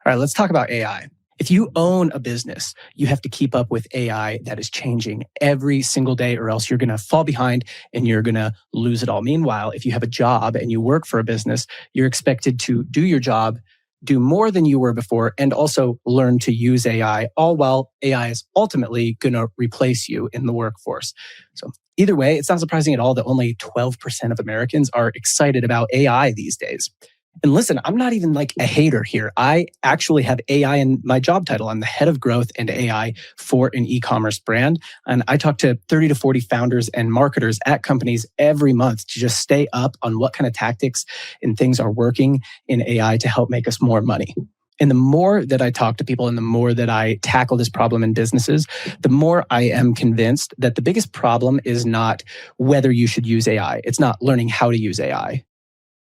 All right, let's talk about AI. If you own a business, you have to keep up with AI that is changing every single day, or else you're going to fall behind and you're going to lose it all. Meanwhile, if you have a job and you work for a business, you're expected to do your job, do more than you were before, and also learn to use AI, all while AI is ultimately going to replace you in the workforce. So either way, it's not surprising at all that only 12% of Americans are excited about AI these days. And listen, I'm not even like a hater here. I actually have AI in my job title. I'm the head of growth and AI for an e-commerce brand. And I talk to 30 to 40 founders and marketers at companies every month to just stay up on what kind of tactics and things are working in AI to help make us more money. And the more that I talk to people and the more that I tackle this problem in businesses, the more I am convinced that the biggest problem is not whether you should use AI. It's not learning how to use AI.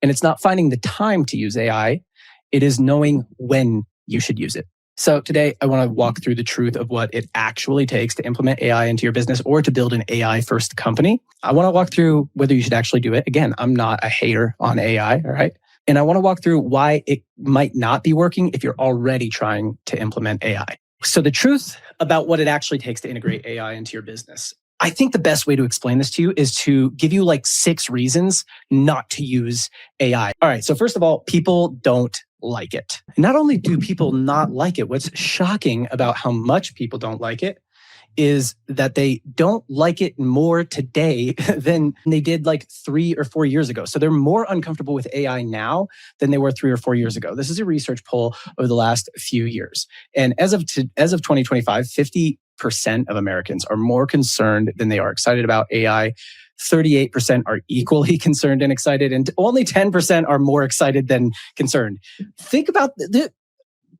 And it's not finding the time to use AI. It is knowing when you should use it. So today, I want to walk through the truth of what it actually takes to implement AI into your business or to build an AI-first company. I want to walk through whether you should actually do it. Again, I'm not a hater on AI, all right? And I want to walk through why it might not be working if you're already trying to implement AI. So the truth about what it actually takes to integrate AI into your business. I think the best way to explain this to you is to give you like 6 reasons not to use AI. All right. So first of all, people don't like it. Not only do people not like it, what's shocking about how much people don't like it is that they don't like it more today than they did like 3 or 4 years ago. So they're more uncomfortable with AI now than they were 3 or 4 years ago. This is a research poll over the last few years. And as of 2025, 50% of Americans are more concerned than they are excited about AI. 38% are equally concerned and excited, and only 10% are more excited than concerned. Think about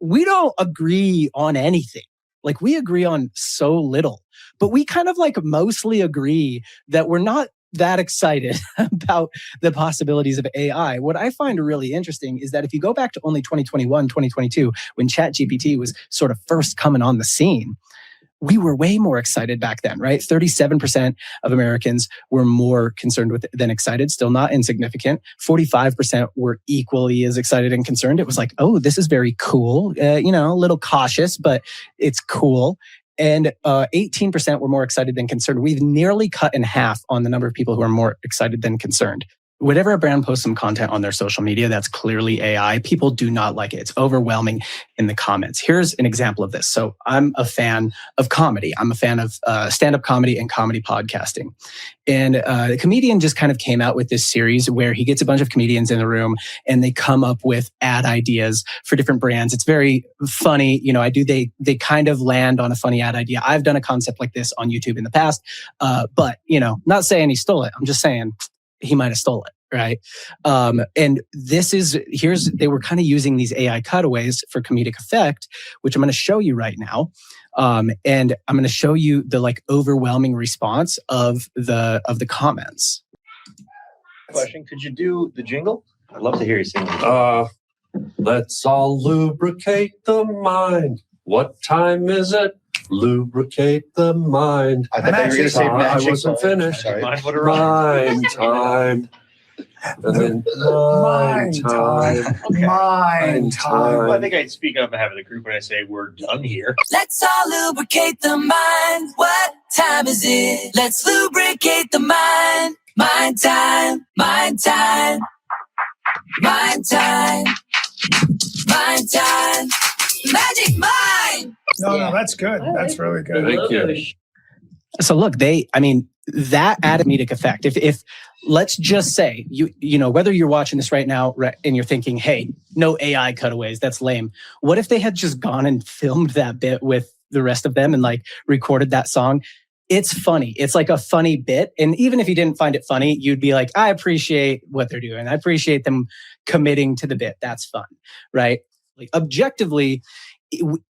we don't agree on anything. Like, we agree on so little, but we kind of like mostly agree that we're not that excited about the possibilities of AI. What I find really interesting is that if you go back to only 2021, 2022, when ChatGPT was sort of first coming on the scene, we were way more excited back then, right? 37% of Americans were more concerned with it than excited, still not insignificant. 45% were equally as excited and concerned. It was like, oh, this is very cool. A little cautious, but it's cool. And 18% were more excited than concerned. We've nearly cut in half on the number of people who are more excited than concerned. Whenever a brand posts some content on their social media that's clearly AI, people do not like it. It's overwhelming in the comments. Here's an example of this. So I'm a fan of comedy. I'm a fan of stand-up comedy and comedy podcasting. And the comedian just kind of came out with this series where he gets a bunch of comedians in the room and they come up with ad ideas for different brands. It's very funny. They kind of land on a funny ad idea. I've done a concept like this on YouTube in the past, but not saying he stole it. I'm just saying he might have stole it, right? And they were kind of using these AI cutaways for comedic effect, which I'm going to show you right now. And I'm going to show you the like overwhelming response of the comments. Question: could you do the jingle? I'd love to hear you sing. Let's all lubricate the mind. What time is it? Lubricate the mind. I thought you were going to say magic. I wasn't finished. Mind time. And then mind time. Okay. Mind time. Well, I think I speak on behalf of the group when I say we're done here. Let's all lubricate the mind. What time is it? Let's lubricate the mind. Mind time. Mind time. Mind time. Mind time. Magic mind. No, that's good. That's really good. Thank you. So look, that added comedic effect. If let's just say whether you're watching this right now and you're thinking, hey, no AI cutaways, that's lame. What if they had just gone and filmed that bit with the rest of them and like recorded that song? It's funny. It's like a funny bit. And even if you didn't find it funny, you'd be like, I appreciate what they're doing. I appreciate them committing to the bit. That's fun, right? Like, objectively,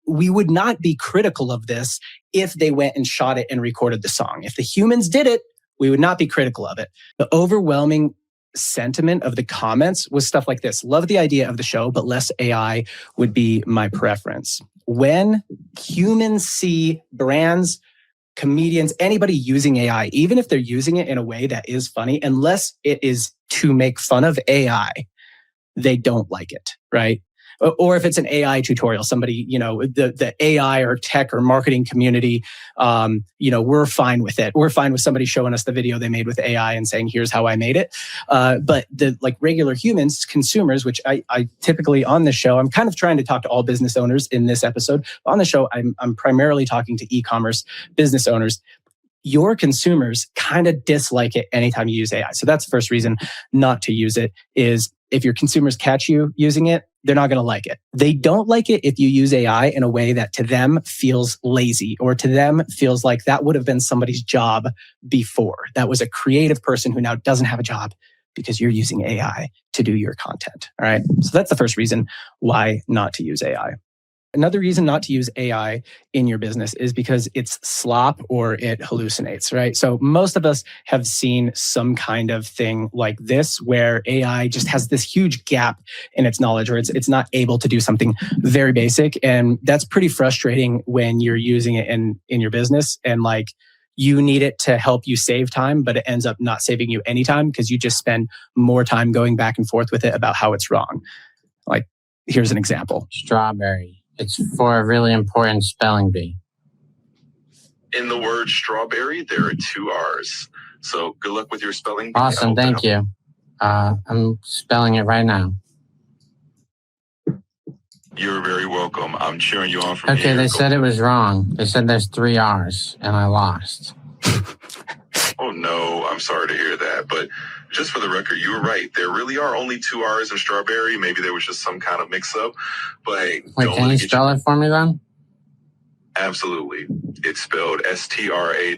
we would not be critical of this if they went and shot it and recorded the song. If the humans did it, we would not be critical of it. The overwhelming sentiment of the comments was stuff like this: love the idea of the show, but less AI would be my preference. When humans see brands, comedians, anybody using AI, even if they're using it in a way that is funny, unless it is to make fun of AI, they don't like it, right? Or if it's an AI tutorial, somebody, the AI or tech or marketing community, we're fine with it. We're fine with somebody showing us the video they made with AI and saying, here's how I made it. But the regular humans, consumers, which I typically on this show, I'm kind of trying to talk to all business owners in this episode. On the show, I'm primarily talking to e-commerce business owners. Your consumers kind of dislike it anytime you use AI. So that's the first reason not to use it is if your consumers catch you using it, they're not going to like it. They don't like it if you use AI in a way that to them feels lazy or to them feels like that would have been somebody's job before. That was a creative person who now doesn't have a job because you're using AI to do your content. All right. So that's the first reason why not to use AI. Another reason not to use AI in your business is because it's slop or it hallucinates, right? So most of us have seen some kind of thing like this where AI just has this huge gap in its knowledge or it's not able to do something very basic. And that's pretty frustrating when you're using it in your business and you need it to help you save time, but it ends up not saving you any time because you just spend more time going back and forth with it about how it's wrong. Here's an example. Strawberry. It's for a really important spelling bee. In the word strawberry, there are 2 R's. So good luck with your spelling bee. Awesome, thank you. I'm spelling it right now. You're very welcome. I'm cheering you on from here. Okay, they said it was wrong. They said there's 3 R's, and I lost. Oh, no, I'm sorry to hear that. But just for the record, you were right. There really are only 2 R's in strawberry. Maybe there was just some kind of mix-up. But hey, wait, can you spell it for me then? Absolutely. It's spelled Strawberry.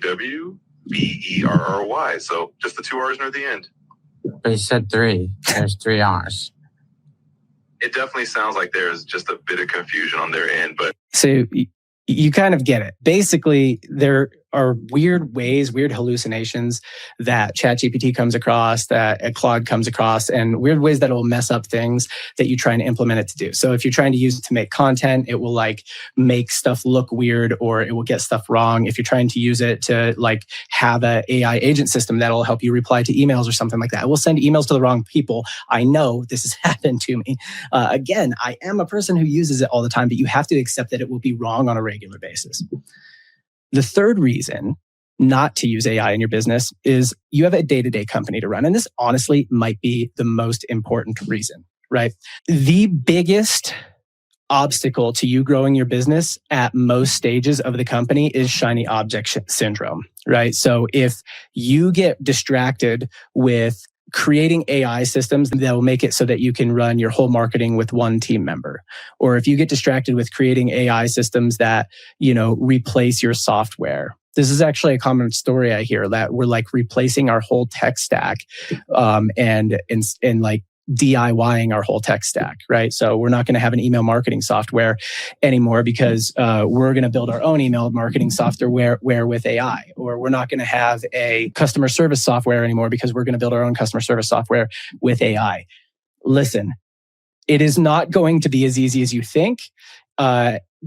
So just the 2 R's near the end. But you said 3. There's 3 R's. It definitely sounds like there's just a bit of confusion on their end, but so you kind of get it. Basically, there are weird hallucinations that ChatGPT comes across, that Claude comes across, and weird ways that it will mess up things that you try and implement it to do. So if you're trying to use it to make content, it will make stuff look weird or it will get stuff wrong. If you're trying to use it to have an AI agent system that'll help you reply to emails or something like that, it will send emails to the wrong people. I know this has happened to me. Again, I am a person who uses it all the time, but you have to accept that it will be wrong on a regular basis. The third reason not to use AI in your business is you have a day-to-day company to run. And this honestly might be the most important reason, right? The biggest obstacle to you growing your business at most stages of the company is shiny object syndrome, right? So if you get distracted with creating AI systems that will make it so that you can run your whole marketing with one team member. Or if you get distracted with creating AI systems that, replace your software. This is actually a common story I hear that we're replacing our whole tech stack and DIYing our whole tech stack, right? So we're not going to have an email marketing software anymore because we're going to build our own email marketing software with AI. Or we're not going to have a customer service software anymore because we're going to build our own customer service software with AI. Listen, it is not going to be as easy as you think.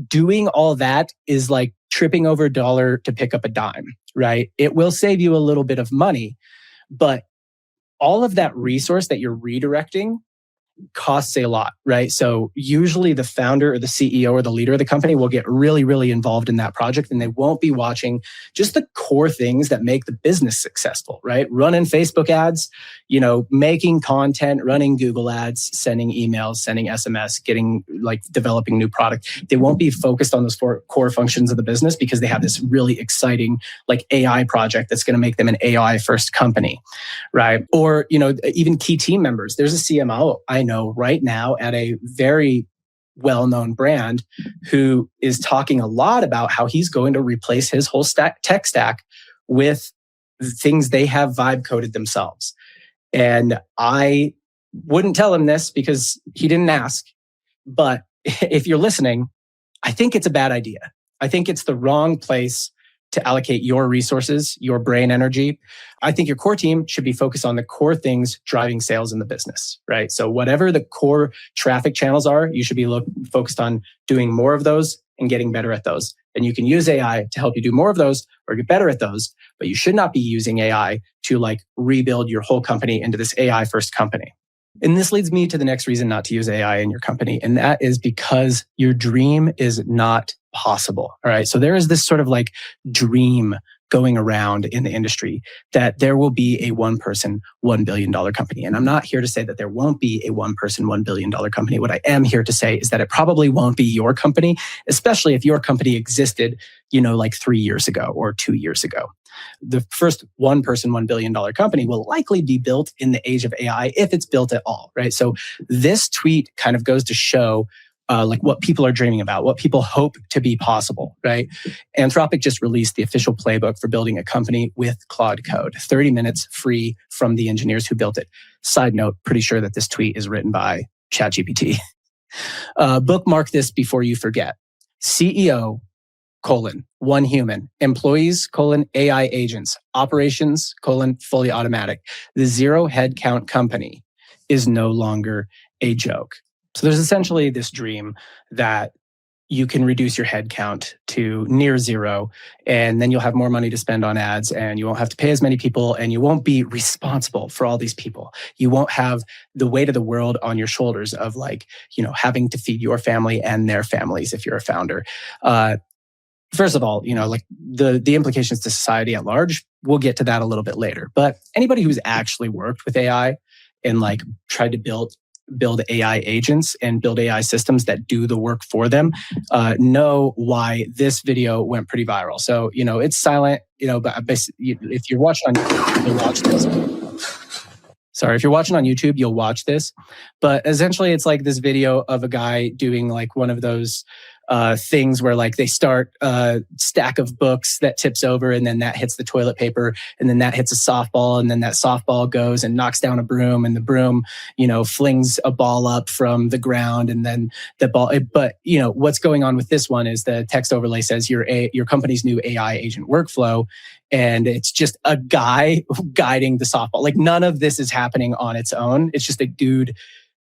Doing all that is like tripping over a dollar to pick up a dime, right? It will save you a little bit of money, but all of that resource that you're redirecting costs a lot, right? So usually the founder or the CEO or the leader of the company will get really, really involved in that project and they won't be watching just the core things that make the business successful, right? Running Facebook ads, making content, running Google ads, sending emails, sending SMS, developing new product. They won't be focused on those 4 core functions of the business because they have this really exciting AI project that's going to make them an AI first company, right? Or, even key team members. There's a CMO I know right now at a very well-known brand who is talking a lot about how he's going to replace his whole tech stack with things they have vibe coded themselves. And I wouldn't tell him this because he didn't ask. But if you're listening, I think it's a bad idea. I think it's the wrong place to allocate your resources, your brain energy. I think your core team should be focused on the core things driving sales in the business, right? So whatever the core traffic channels are, you should be focused on doing more of those and getting better at those. And you can use AI to help you do more of those or get better at those, but you should not be using AI to rebuild your whole company into this AI first company. And this leads me to the next reason not to use AI in your company. And that is because your dream is not possible. All right. So there is this sort of like dream going around in the industry that there will be a one person, $1 billion company. And I'm not here to say that there won't be a one person, $1 billion company. What I am here to say is that it probably won't be your company, especially if your company existed, like 3 years ago or 2 years ago. The first one person, $1 billion company will likely be built in the age of AI if it's built at all, right? So this tweet kind of goes to show like what people are dreaming about, what people hope to be possible, right? Anthropic just released the official playbook for building a company with Claude Code, 30 minutes free from the engineers who built it. Side note, pretty sure that this tweet is written by ChatGPT. Bookmark this before you forget. CEO, one human, employees, AI agents, operations, fully automatic. The zero headcount company is no longer a joke. So there's essentially this dream that you can reduce your headcount to near zero, and then you'll have more money to spend on ads, and you won't have to pay as many people, and you won't be responsible for all these people. You won't have the weight of the world on your shoulders of having to feed your family and their families if you're a founder. First of all, like the implications to society at large, we'll get to that a little bit later. But anybody who's actually worked with AI and tried to build AI agents and build AI systems that do the work for them, know why this video went pretty viral. So, it's silent, but if you're watching on YouTube, you'll watch this. Sorry, if you're watching on YouTube, you'll watch this. But essentially, it's like this video of a guy doing one of those things where they start a stack of books that tips over, and then that hits the toilet paper, and then that hits a softball, and then that softball goes and knocks down a broom, and the broom, flings a ball up from the ground, and then the ball. But what's going on with this one is the text overlay says your company's new AI agent workflow, and it's just a guy guiding the softball. None of this is happening on its own. It's just a dude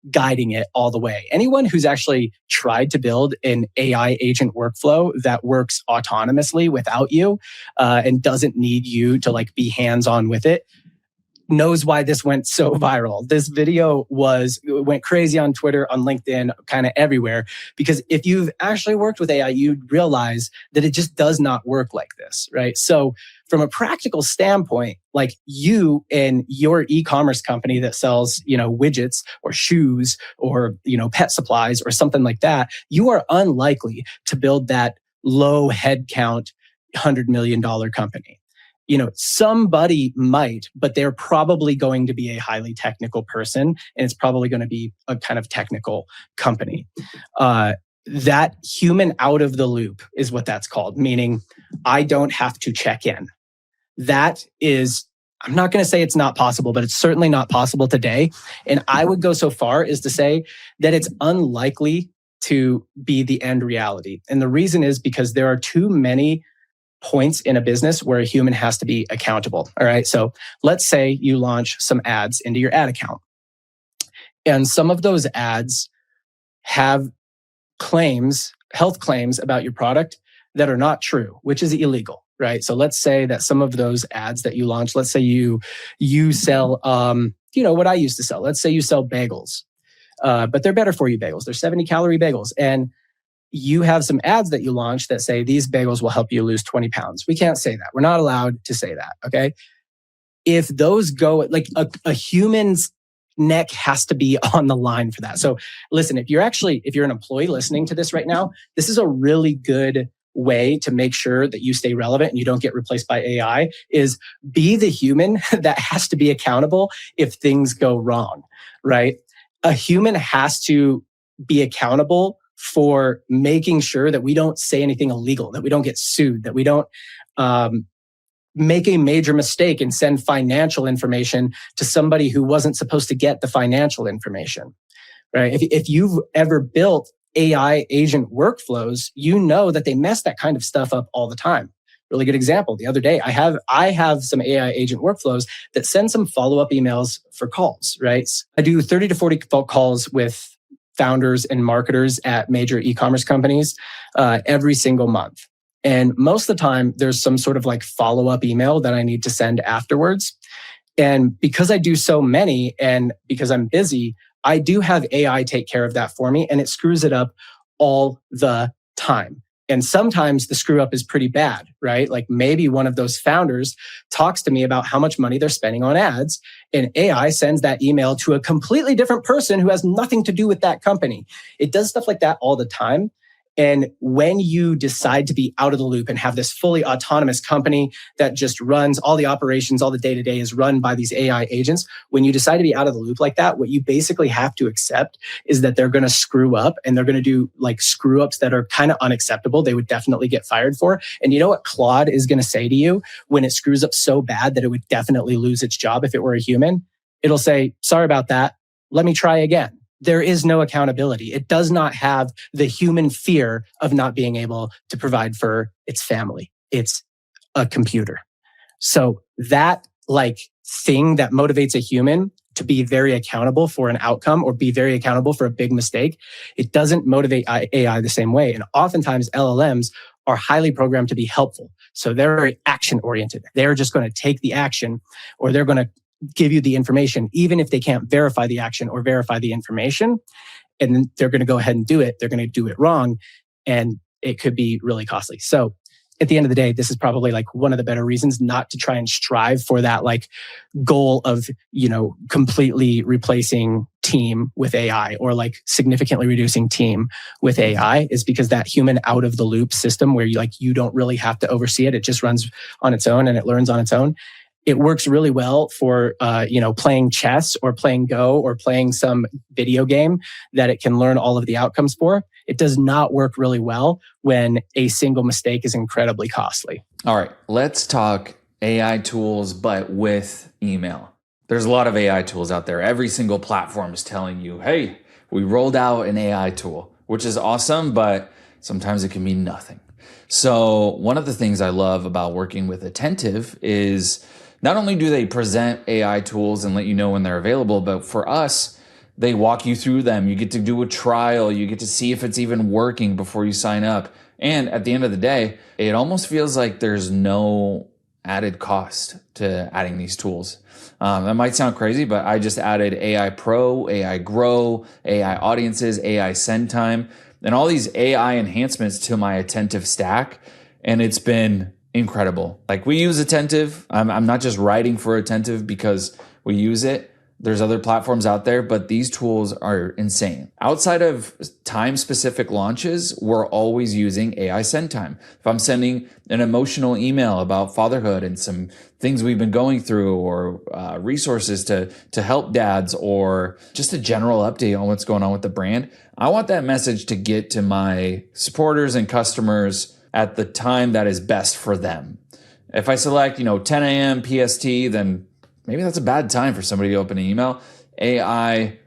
guiding it all the way. Anyone who's actually tried to build an AI agent workflow that works autonomously without you and doesn't need you to be hands-on with it knows why this went so viral. This video went crazy on Twitter, on LinkedIn, kind of everywhere, because if you've actually worked with AI, you'd realize that it just does not work like this, right? So from a practical standpoint, you and your e-commerce company that sells, widgets or shoes or, pet supplies or something like that, you are unlikely to build that low headcount $100 million company. Somebody might, but they're probably going to be a highly technical person, and it's probably going to be a kind of technical company. That human out of the loop is what that's called, meaning I don't have to check in. That is, I'm not going to say it's not possible, but it's certainly not possible today. And I would go so far as to say that it's unlikely to be the end reality. And the reason is because there are too many points in a business where a human has to be accountable. All right. So let's say you launch some ads into your ad account, and some of those ads have health claims about your product that are not true, which is illegal, right? So let's say that some of those ads that you launch, let's say you sell, what I used to sell. Let's say you sell bagels, but they're better for you bagels. They're 70-calorie bagels. And you have some ads that you launch that say these bagels will help you lose 20 pounds. We can't say that. We're not allowed to say that, okay? If those go, a human's neck has to be on the line for that. So listen, if you're an employee listening to this right now, this is a really good way to make sure that you stay relevant and you don't get replaced by AI, is be the human that has to be accountable if things go wrong, right? A human has to be accountable for making sure that we don't say anything illegal, that we don't get sued, that we don't make a major mistake and send financial information to somebody who wasn't supposed to get the financial information, right? If you've ever built AI agent workflows, you know that they mess that kind of stuff up all the time. Really good example. The other day, I have some AI agent workflows that send some follow-up emails for calls, right? I do 30 to 40 calls with founders and marketers at major e-commerce companies every single month. And most of the time, there's some sort of follow-up email that I need to send afterwards. And because I do so many and because I'm busy, I do have AI take care of that for me, and it screws it up all the time. And sometimes the screw up is pretty bad, right? Like maybe one of those founders talks to me about how much money they're spending on ads, and AI sends that email to a completely different person who has nothing to do with that company. It does stuff like that all the time. And when you decide to be out of the loop and have this fully autonomous company that just runs all the operations, all the day-to-day is run by these AI agents, when you decide to be out of the loop like that, what you basically have to accept is that they're going to screw up, and they're going to do like screw ups that are kind of unacceptable. They would definitely get fired for. And you know what Claude is going to say to you when it screws up so bad that it would definitely lose its job if it were a human? It'll say, sorry about that. Let me try again. There is no accountability. It does not have the human fear of not being able to provide for its family. It's a computer. So that like thing that motivates a human to be very accountable for an outcome or be very accountable for a big mistake, it doesn't motivate AI the same way. And oftentimes LLMs are highly programmed to be helpful. So they're very action oriented. They're just going to take the action, or they're going to give you the information, even if they can't verify the action or verify the information. And then they're going to go ahead and do it. They're going to do it wrong. And it could be really costly. So at the end of the day, this is probably like one of the better reasons not to try and strive for that like goal of, completely replacing team with AI or like significantly reducing team with AI, is because that human out of the loop system where you don't really have to oversee it. It just runs on its own and it learns on its own. It works really well for, playing chess or playing Go or playing some video game that it can learn all of the outcomes for. It does not work really well when a single mistake is incredibly costly. All right, let's talk AI tools, but with email. There's a lot of AI tools out there. Every single platform is telling you, hey, we rolled out an AI tool, which is awesome, but sometimes it can mean nothing. So one of the things I love about working with Attentive is not only do they present AI tools and let you know when they're available, but for us, they walk you through them. You get to do a trial. You get to see if it's even working before you sign up. And at the end of the day, it almost feels like there's no added cost to adding these tools. That might sound crazy, but I just added AI Pro, AI Grow, AI Audiences, AI Send Time, and all these AI enhancements to my Attentive stack. And it's been incredible. Like, we use Attentive. I'm not just writing for Attentive because we use it. There's other platforms out there, but these tools are insane. Outside of time-specific launches, we're always using AI Send Time. If I'm sending an emotional email about fatherhood and some things we've been going through, or resources to help dads, or just a general update on what's going on with the brand, I want that message to get to my supporters and customers at the time that is best for them. If I select, 10 a.m. PST, then maybe that's a bad time for somebody to open an email. AI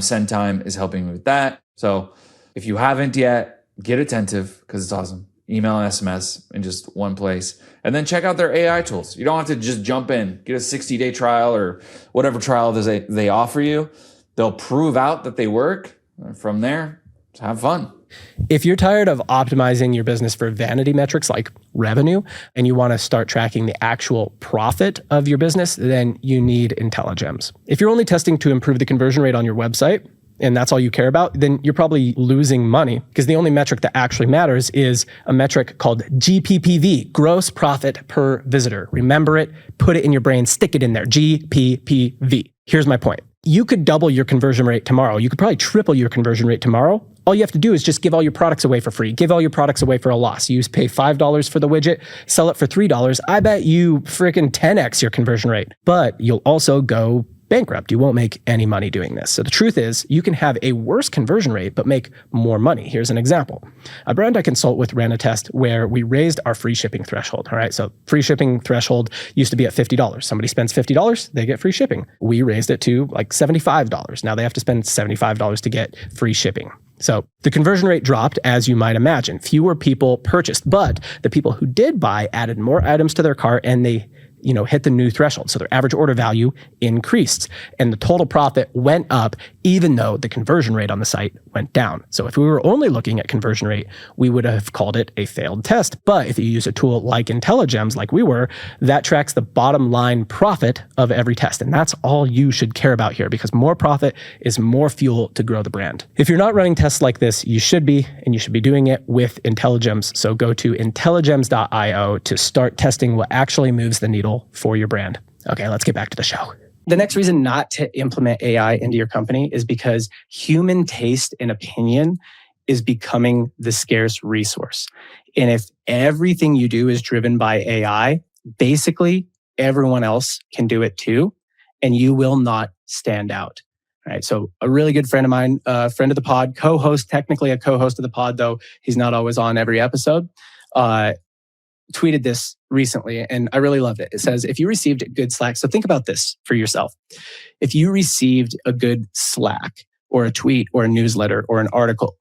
Send Time is helping me with that. So if you haven't yet, get Attentive because it's awesome. Email and SMS in just one place. And then check out their AI tools. You don't have to just jump in, get a 60-day trial or whatever trial they offer you. They'll prove out that they work. From there, just have fun. If you're tired of optimizing your business for vanity metrics like revenue, and you want to start tracking the actual profit of your business, then you need IntelliGems. If you're only testing to improve the conversion rate on your website, and that's all you care about, then you're probably losing money, because the only metric that actually matters is a metric called GPPV, gross profit per visitor. Remember it, put it in your brain, stick it in there, GPPV. Here's my point. You could double your conversion rate tomorrow. You could probably triple your conversion rate tomorrow. All you have to do is just give all your products away for free. Give all your products away for a loss. You pay $5 for the widget, sell it for $3. I bet you freaking 10x your conversion rate, but you'll also go bankrupt. You won't make any money doing this. So the truth is, you can have a worse conversion rate, but make more money. Here's an example. A brand I consult with ran a test where we raised our free shipping threshold. All right. So free shipping threshold used to be at $50. Somebody spends $50, they get free shipping. We raised it to like $75. Now they have to spend $75 to get free shipping. So the conversion rate dropped, as you might imagine. Fewer people purchased, but the people who did buy added more items to their cart, and they hit the new threshold. So their average order value increased, and the total profit went up, even though the conversion rate on the site went went down. So if we were only looking at conversion rate, we would have called it a failed test. But if you use a tool like IntelliGems, like we were, that tracks the bottom line profit of every test. And that's all you should care about here, because more profit is more fuel to grow the brand. If you're not running tests like this, you should be, and you should be doing it with IntelliGems. So go to intelligems.io to start testing what actually moves the needle for your brand. Okay, let's get back to the show. The next reason not to implement AI into your company is because human taste and opinion is becoming the scarce resource. And if everything you do is driven by AI, basically everyone else can do it too, and you will not stand out. Right. So a really good friend of mine, friend of the pod, co-host, technically a co-host of the pod, though he's not always on every episode, tweeted this recently, and I really loved it. It says, if you received a good Slack, so think about this for yourself. If you received a good Slack or a tweet or a newsletter or an article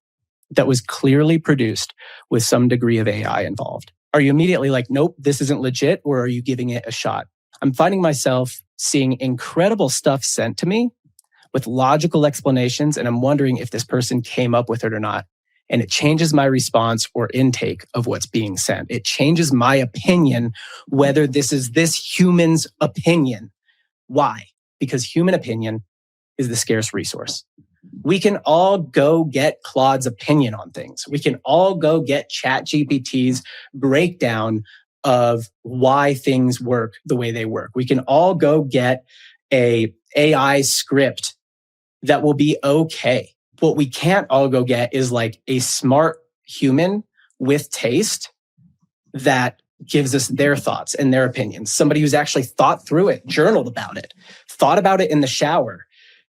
that was clearly produced with some degree of AI involved, are you immediately like, nope, this isn't legit, or are you giving it a shot? I'm finding myself seeing incredible stuff sent to me with logical explanations, and I'm wondering if this person came up with it or not. And it changes my response or intake of what's being sent. It changes my opinion, whether this is this human's opinion. Why? Because human opinion is the scarce resource. We can all go get Claude's opinion on things. We can all go get ChatGPT's breakdown of why things work the way they work. We can all go get a AI script that will be okay. What we can't all go get is like a smart human with taste that gives us their thoughts and their opinions. Somebody who's actually thought through it, journaled about it, thought about it in the shower,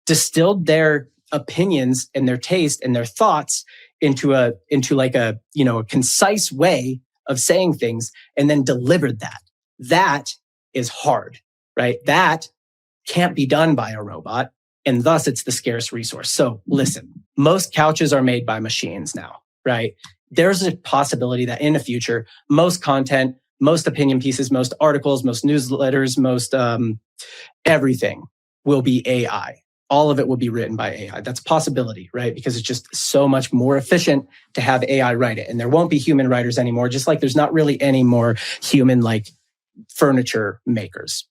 distilled their opinions and their taste and their thoughts into a concise way of saying things, and then delivered that. That is hard, right? That can't be done by a robot. And thus it's the scarce resource. So listen, most couches are made by machines now, right? There's a possibility that in the future, most content, most opinion pieces, most articles, most newsletters, most everything will be AI. All of it will be written by AI. That's a possibility, right? Because it's just so much more efficient to have AI write it. And there won't be human writers anymore, just like there's not really any more human like furniture makers.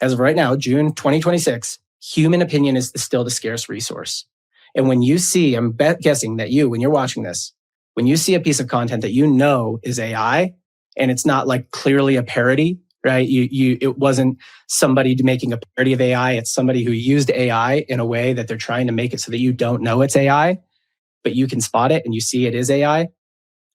As of right now, June 2026, human opinion is still the scarce resource. And when you see, I'm guessing that when you're watching this, when you see a piece of content that you know is AI, and it's not like clearly a parody, right? It wasn't somebody making a parody of AI. It's somebody who used AI in a way that they're trying to make it so that you don't know it's AI, but you can spot it and you see it is AI.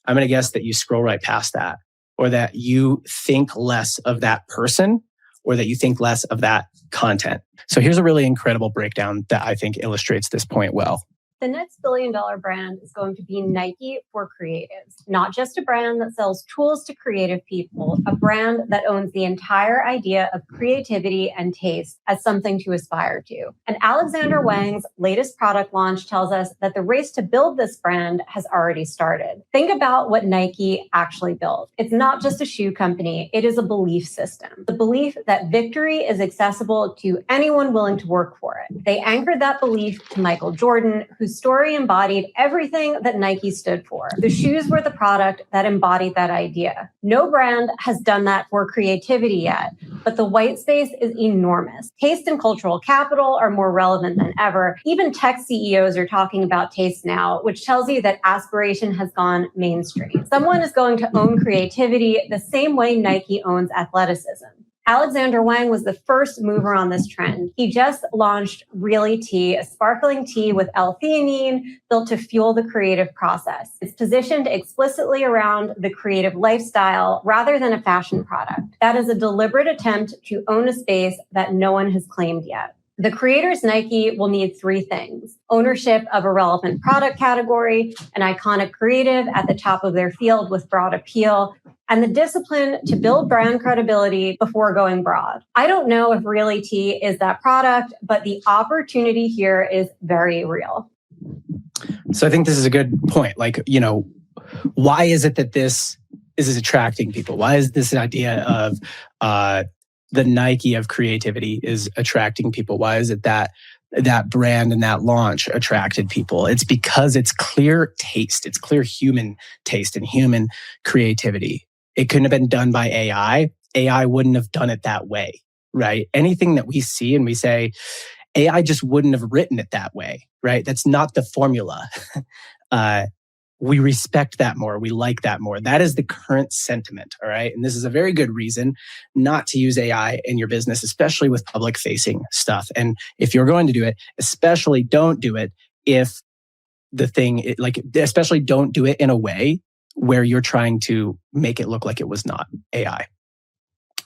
I'm going to guess that you scroll right past that, or that you think less of that person, or that you think less of that content. So here's a really incredible breakdown that I think illustrates this point well. The next billion-dollar brand is going to be Nike for creatives, not just a brand that sells tools to creative people, a brand that owns the entire idea of creativity and taste as something to aspire to. And Alexander Wang's latest product launch tells us that the race to build this brand has already started. Think about what Nike actually built. It's not just a shoe company, it is a belief system. The belief that victory is accessible to anyone willing to work for it. They anchored that belief to Michael Jordan, whose story embodied everything that Nike stood for. The shoes were the product that embodied that idea. No brand has done that for creativity yet, but the white space is enormous. Taste and cultural capital are more relevant than ever. Even tech CEOs are talking about taste now, which tells you that aspiration has gone mainstream. Someone is going to own creativity the same way Nike owns athleticism. Alexander Wang was the first mover on this trend. He just launched Really Tea, a sparkling tea with L-theanine built to fuel the creative process. It's positioned explicitly around the creative lifestyle rather than a fashion product. That is a deliberate attempt to own a space that no one has claimed yet. The creators Nike will need three things: ownership of a relevant product category, an iconic creative at the top of their field with broad appeal, and the discipline to build brand credibility before going broad. I don't know if Really Tea is that product, but the opportunity here is very real. So I think this is a good point. Like, why is it that this is attracting people? Why is this idea of the Nike of creativity is attracting people? Why is it that that brand and that launch attracted people. It's because it's clear taste, it's clear human taste and human creativity. It couldn't have been done by AI. AI wouldn't have done it that way, right? Anything that we see and we say, AI just wouldn't have written it that way, right? That's not the formula. We respect that more. We like that more. That is the current sentiment, all right? And this is a very good reason not to use AI in your business, especially with public-facing stuff. And if you're going to do it, especially don't do it if especially don't do it in a way where you're trying to make it look like it was not AI.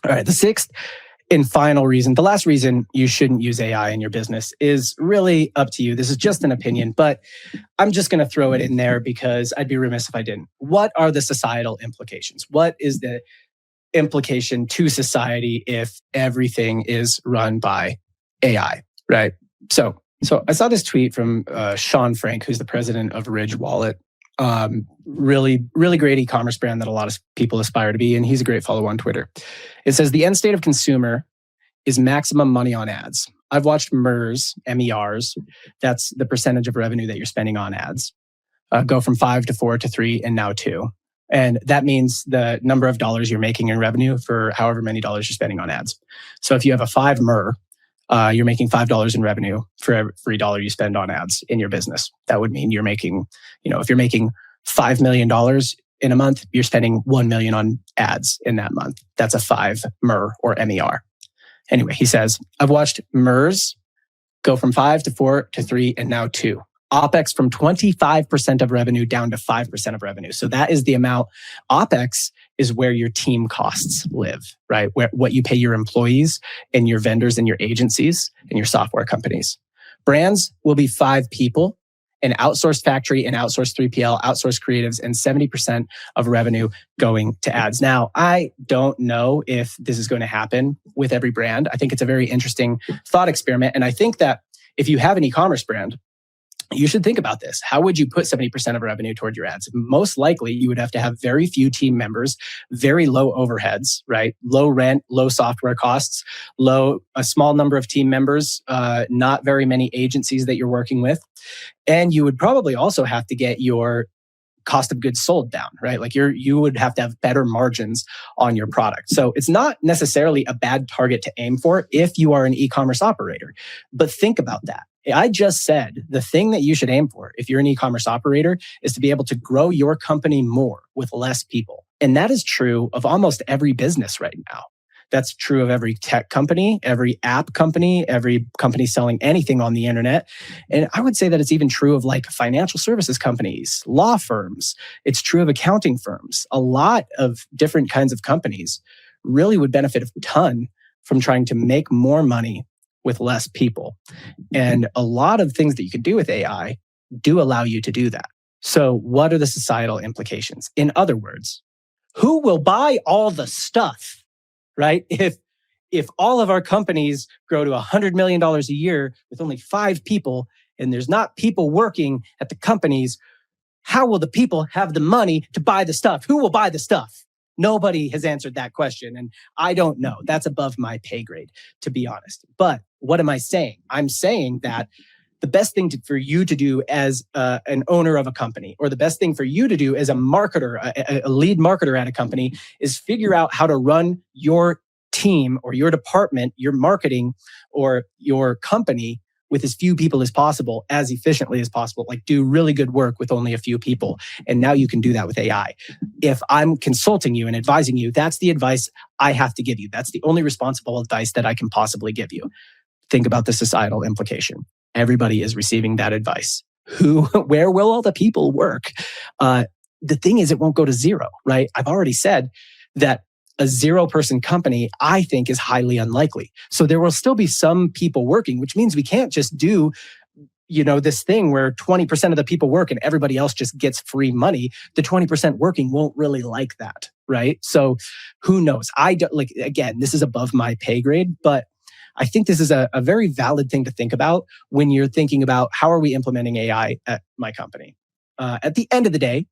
All right, the sixth and final reason, the last reason you shouldn't use AI in your business is really up to you. This is just an opinion, but I'm just going to throw it in there because I'd be remiss if I didn't. What are the societal implications? What is the implication to society if everything is run by AI, right? So I saw this tweet from Sean Frank, who's the president of Ridge Wallet. Really, really great e-commerce brand that a lot of people aspire to be, and he's a great follow on Twitter. It says, the end state of consumer is maximum money on ads. I've watched MERS, MERs, that's the percentage of revenue that you're spending on ads, go from 5 to 4 to 3 and now 2. And that means the number of dollars you're making in revenue for however many dollars you're spending on ads. So if you have a 5 MER, you're making $5 in revenue for every dollar you spend on ads in your business. That would mean you're making, if you're making $5 million in a month, you're spending $1 million on ads in that month. That's a 5 MER or MER. Anyway, he says, I've watched MERS go from 5 to 4 to 3 and now 2. OPEX from 25% of revenue down to 5% of revenue. So that is the amount. OPEX is where your team costs live, right? What you pay your employees and your vendors and your agencies and your software companies. Brands will be 5 people, an outsourced factory, an outsourced 3PL, outsourced creatives, and 70% of revenue going to ads. Now, I don't know if this is going to happen with every brand. I think it's a very interesting thought experiment. And I think that if you have an e-commerce brand, you should think about this. How would you put 70% of revenue toward your ads? Most likely, you would have to have very few team members, very low overheads, right? Low rent, low software costs, a small number of team members, not very many agencies that you're working with. And you would probably also have to get your cost of goods sold down, right? Like you would have to have better margins on your product. So it's not necessarily a bad target to aim for if you are an e-commerce operator. But think about that. I just said the thing that you should aim for if you're an e-commerce operator is to be able to grow your company more with less people. And that is true of almost every business right now. That's true of every tech company, every app company, every company selling anything on the internet. And I would say that it's even true of like financial services companies, law firms. It's true of accounting firms. A lot of different kinds of companies really would benefit a ton from trying to make more money with less people. And a lot of things that you could do with AI do allow you to do that. So what are the societal implications? In other words, who will buy all the stuff? Right? If all of our companies grow to $100 million a year with only 5 people and there's not people working at the companies, how will the people have the money to buy the stuff? Who will buy the stuff? Nobody has answered that question. And I don't know. That's above my pay grade, to be honest. But what am I saying? I'm saying that the best thing for you to do as an owner of a company, or the best thing for you to do as a marketer, a lead marketer at a company, is figure out how to run your team or your department, your marketing or your company with as few people as possible, as efficiently as possible. Like do really good work with only a few people. And now you can do that with AI. If I'm consulting you and advising you, that's the advice I have to give you. That's the only responsible advice that I can possibly give you. Think about the societal implication. Everybody is receiving that advice. Where will all the people work? The thing is, it won't go to zero, right? I've already said that a 0-person company, I think, is highly unlikely. So there will still be some people working, which means we can't just do, this thing where 20% of the people work and everybody else just gets free money. The 20% working won't really like that, right? So who knows? Again, this is above my pay grade, but I think this is a very valid thing to think about when you're thinking about how are we implementing AI at my company. At the end of the day,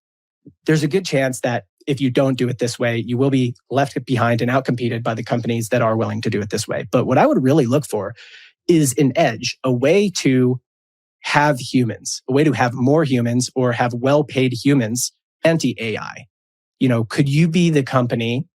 there's a good chance that if you don't do it this way, you will be left behind and outcompeted by the companies that are willing to do it this way. But what I would really look for is an edge, a way to have humans, a way to have more humans or have well-paid humans anti-AI. Could you be the company,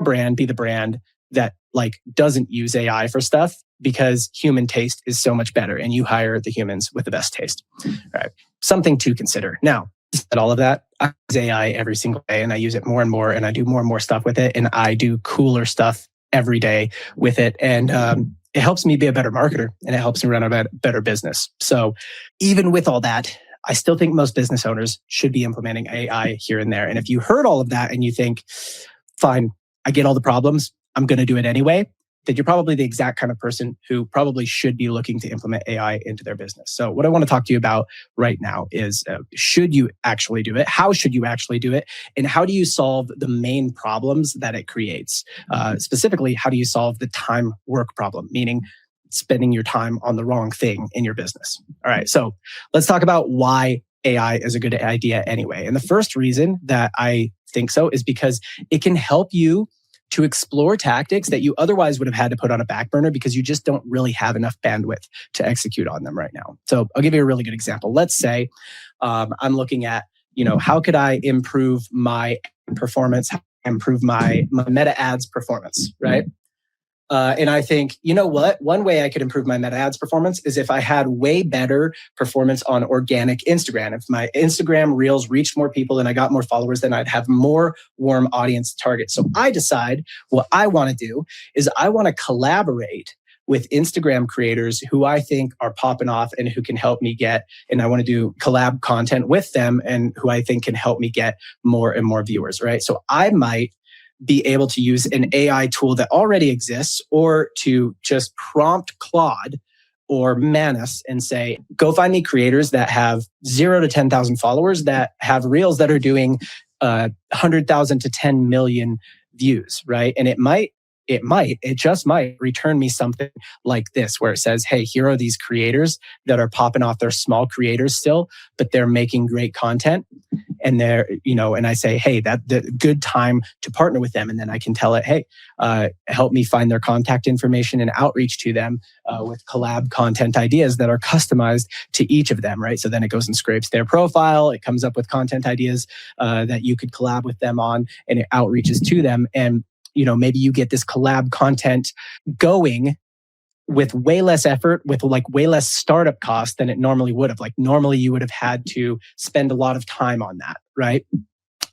be the brand that like doesn't use AI for stuff because human taste is so much better and you hire the humans with the best taste? All right. Something to consider. Now, all of that, I use AI every single day and I use it more and more and I do more and more stuff with it and I do cooler stuff every day with it. And it helps me be a better marketer and it helps me run a better business. So even with all that, I still think most business owners should be implementing AI here and there. And if you heard all of that and you think, fine, I get all the problems, I'm going to do it anyway, then you're probably the exact kind of person who probably should be looking to implement AI into their business. So what I want to talk to you about right now is, should you actually do it? How should you actually do it? And how do you solve the main problems that it creates? Specifically, how do you solve the time work problem, meaning spending your time on the wrong thing in your business? All right, so let's talk about why AI is a good idea anyway. And the first reason that I think so is because it can help you to explore tactics that you otherwise would have had to put on a back burner because you just don't really have enough bandwidth to execute on them right now. So I'll give you a really good example. Let's say I'm looking at, how could I improve my performance, improve my meta ads performance, right? And I think, you know what? One way I could improve my meta ads performance is if I had way better performance on organic Instagram. If my Instagram reels reached more people and I got more followers, then I'd have more warm audience targets. So I decide what I want to do is I want to collaborate with Instagram creators who I think are popping off and who can help me get, and I want to do collab content with them and who I think can help me get more and more viewers, right? So I might be able to use an AI tool that already exists or to just prompt Claude or Manus and say, go find me creators that have 0 to 10,000 followers that have reels that are doing 100,000 to 10 million views, right? And it just might return me something like this, where it says, hey, here are these creators that are popping off. They're small creators still, but they're making great content. And they're, and I say, hey, that's the good time to partner with them. And then I can tell it, hey, help me find their contact information and outreach to them with collab content ideas that are customized to each of them, right? So then it goes and scrapes their profile. It comes up with content ideas that you could collab with them on, and it outreaches to them. And maybe you get this collab content going with way less effort, with like way less startup cost than it normally would have. Like normally you would have had to spend a lot of time on that, right?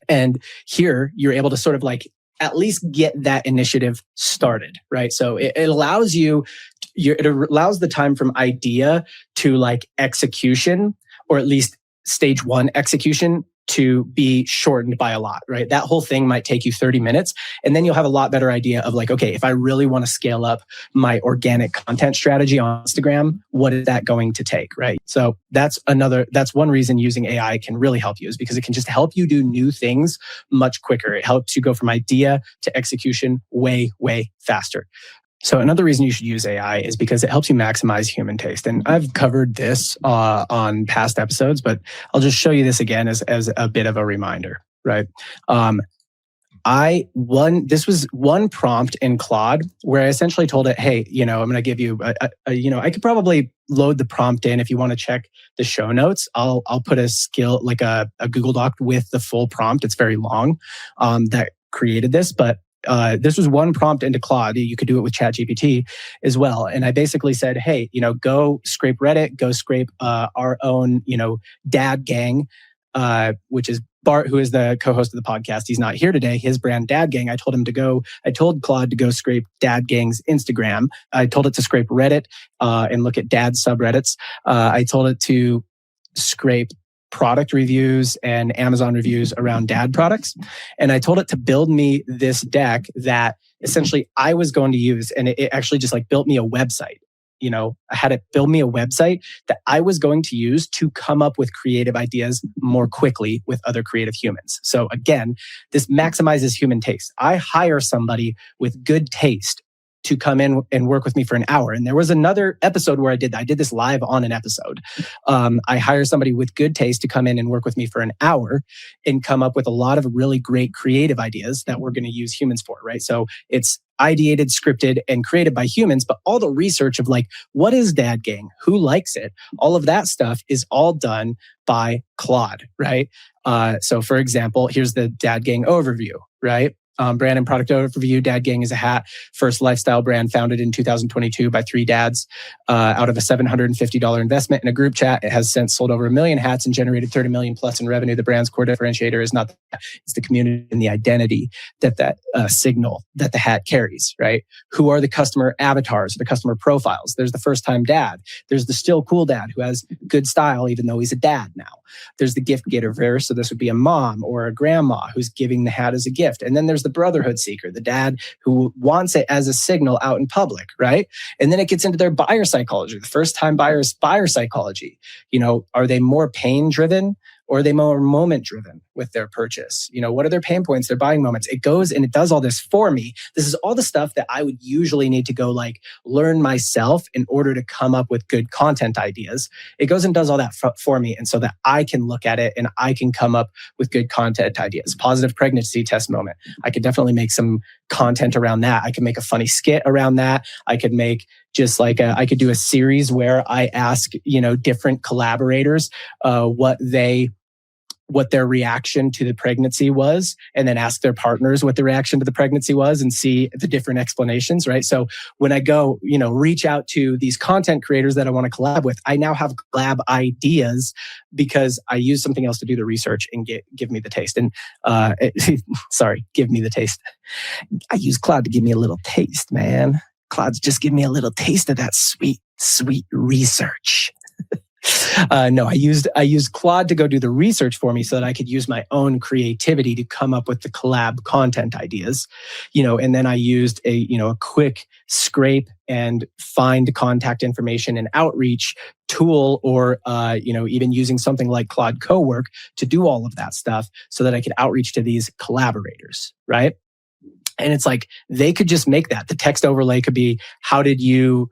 And here you're able to sort of like at least get that initiative started, right? So it allows it allows the time from idea to like execution, or at least stage 1 execution, to be shortened by a lot, right? That whole thing might take you 30 minutes. And then you'll have a lot better idea of like, okay, if I really want to scale up my organic content strategy on Instagram, what is that going to take, right? So that's one reason using AI can really help you, is because it can just help you do new things much quicker. It helps you go from idea to execution way, way faster. So another reason you should use AI is because it helps you maximize human taste. And I've covered this on past episodes, but I'll just show you this again as a bit of a reminder, right? This was one prompt in Claude where I essentially told it, hey, I'm going to give you, I could probably load the prompt in if you want to check the show notes. I'll put a skill, like a Google Doc with the full prompt. It's very long that created this, but this was one prompt into Claude. You could do it with ChatGPT as well. And I basically said, hey, go scrape Reddit, go scrape our own, dad gang, which is Bart, who is the co-host of the podcast. He's not here today. His brand Dad Gang. I told Claude to go scrape Dad Gang's Instagram. I told it to scrape Reddit and look at dad subreddits. I told it to scrape product reviews and Amazon reviews around dad products. And I told it to build me this deck that essentially I was going to use. And it actually just like built me a website. I had it build me a website that I was going to use to come up with creative ideas more quickly with other creative humans. So again, this maximizes human taste. I hire somebody with good taste to come in and work with me for an hour. And there was another episode where I did this live on an episode. I hire somebody with good taste to come in and work with me for an hour and come up with a lot of really great creative ideas that we're going to use humans for, right? So it's ideated, scripted, and created by humans, but all the research of like, what is Dad Gang? Who likes it? All of that stuff is all done by Claude, right? So for example, here's the Dad Gang overview, right? Brand and product overview. Dad Gang is a hat, first lifestyle brand founded in 2022 by 3 dads out of a $750 investment in a group chat. It has since sold over 1 million hats and generated 30 million plus in revenue. The brand's core differentiator is not that, it's the community and the identity that signal that the hat carries, right? Who are the customer avatars, the customer profiles? There's the first time dad. There's the still cool dad who has good style, even though he's a dad now. There's the gift giver. So this would be a mom or a grandma who's giving the hat as a gift. And then there's the brotherhood seeker, the dad who wants it as a signal out in public, right? And then it gets into their buyer psychology, the first time buyer's buyer psychology. You know, are they more pain driven or are they more moment driven with their purchase? You know, what are their pain points, their buying moments? It goes and it does all this for me. This is all the stuff that I would usually need to go like learn myself in order to come up with good content ideas. It goes and does all that for me. And so that I can look at it and I can come up with good content ideas. Positive pregnancy test moment. I could definitely make some content around that. I could make a funny skit around that. I could make just like I could do a series where I ask, you know, different collaborators what their reaction to the pregnancy was, and then ask their partners what the reaction to the pregnancy was and see the different explanations, right? So when I go, you know, reach out to these content creators that I want to collab with, I now have collab ideas because I use something else to do the research and give me the taste. And give me the taste. I use Claude to give me a little taste, man. Claude's just give me a little taste of that sweet, sweet research. No, I used Claude to go do the research for me so that I could use my own creativity to come up with the collab content ideas, you know, and then I used a quick scrape and find contact information and outreach tool, or even using something like Claude Cowork to do all of that stuff so that I could outreach to these collaborators, right? And it's like they could just make that. The text overlay could be, how did you,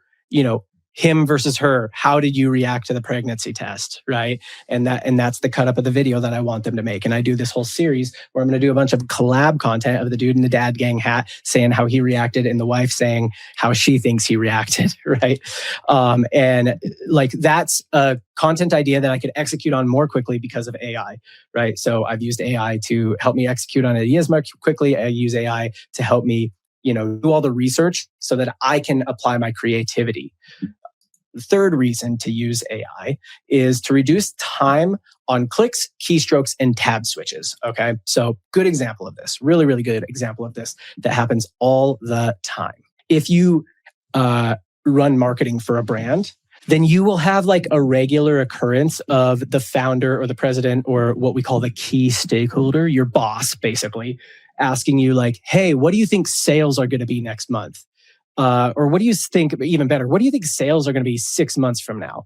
him versus her, how did you react to the pregnancy test, right? And that's the cut up of the video that I want them to make. And I do this whole series where I'm going to do a bunch of collab content of the dude in the Dad Gang hat saying how he reacted and the wife saying how she thinks he reacted, right? And like that's a content idea that I could execute on more quickly because of AI, right? So I've used AI to help me execute on ideas more quickly. I use AI to help me, do all the research so that I can apply my creativity. The third reason to use AI is to reduce time on clicks, keystrokes, and tab switches. Okay. So good example of this, really, really good example of this that happens all the time. If you run marketing for a brand, then you will have like a regular occurrence of the founder or the president or what we call the key stakeholder, your boss, basically, asking you like, hey, what do you think sales are going to be next month? Or what do you think, even better, what do you think sales are going to be 6 months from now?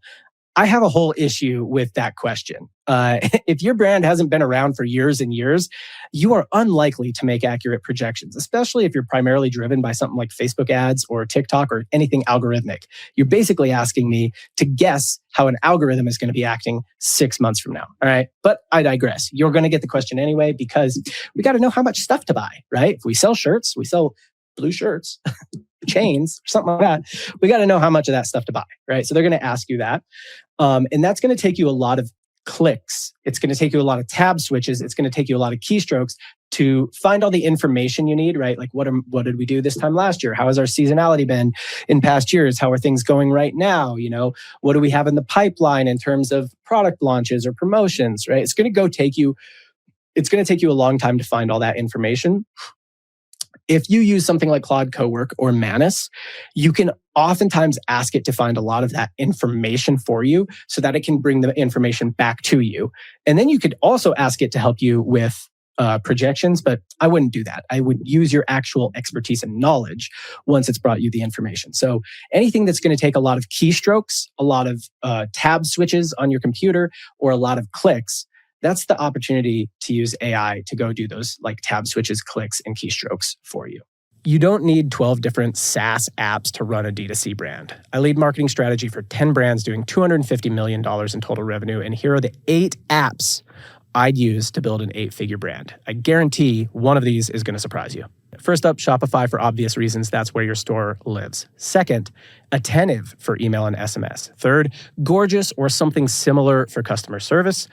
I have a whole issue with that question. If your brand hasn't been around for years and years, you are unlikely to make accurate projections, especially if you're primarily driven by something like Facebook ads or TikTok or anything algorithmic. You're basically asking me to guess how an algorithm is going to be acting 6 months from now. All right. But I digress. You're going to get the question anyway, because we got to know how much stuff to buy, right? If we sell shirts, we sell blue shirts, chains, something like that. We got to know how much of that stuff to buy, right? So they're going to ask you that. And that's going to take you a lot of clicks. It's going to take you a lot of tab switches. It's going to take you a lot of keystrokes to find all the information you need, right? Like what did we do this time last year? How has our seasonality been in past years? How are things going right now? What do we have in the pipeline in terms of product launches or promotions, right? It's going to take you a long time to find all that information. If you use something like Claude Cowork or Manus, you can oftentimes ask it to find a lot of that information for you so that it can bring the information back to you. And then you could also ask it to help you with projections, but I wouldn't do that. I would use your actual expertise and knowledge once it's brought you the information. So anything that's going to take a lot of keystrokes, a lot of tab switches on your computer, or a lot of clicks, that's the opportunity to use AI to go do those like tab switches, clicks, and keystrokes for you. You don't need 12 different SaaS apps to run a D2C brand. I lead marketing strategy for 10 brands doing $250 million in total revenue. And here are the 8 apps I'd use to build an 8-figure brand. I guarantee one of these is going to surprise you. First up, Shopify for obvious reasons. That's where your store lives. Second, Attentive for email and SMS. Third, Gorgeous or something similar for customer service.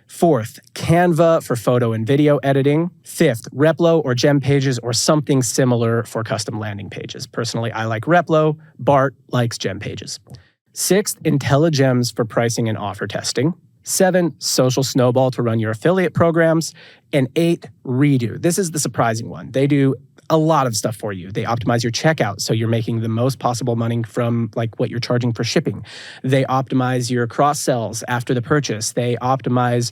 Fourth, Canva for photo and video editing. Fifth, Replo or Gem Pages or something similar for custom landing pages. Personally, I like Replo. Bart likes Gem Pages. Sixth, IntelliGems for pricing and offer testing. 7, Social Snowball to run your affiliate programs. And 8, Redo. This is the surprising one. They do a lot of stuff for you. They optimize your checkout so you're making the most possible money from like what you're charging for shipping. They optimize your cross sells after the purchase. They optimize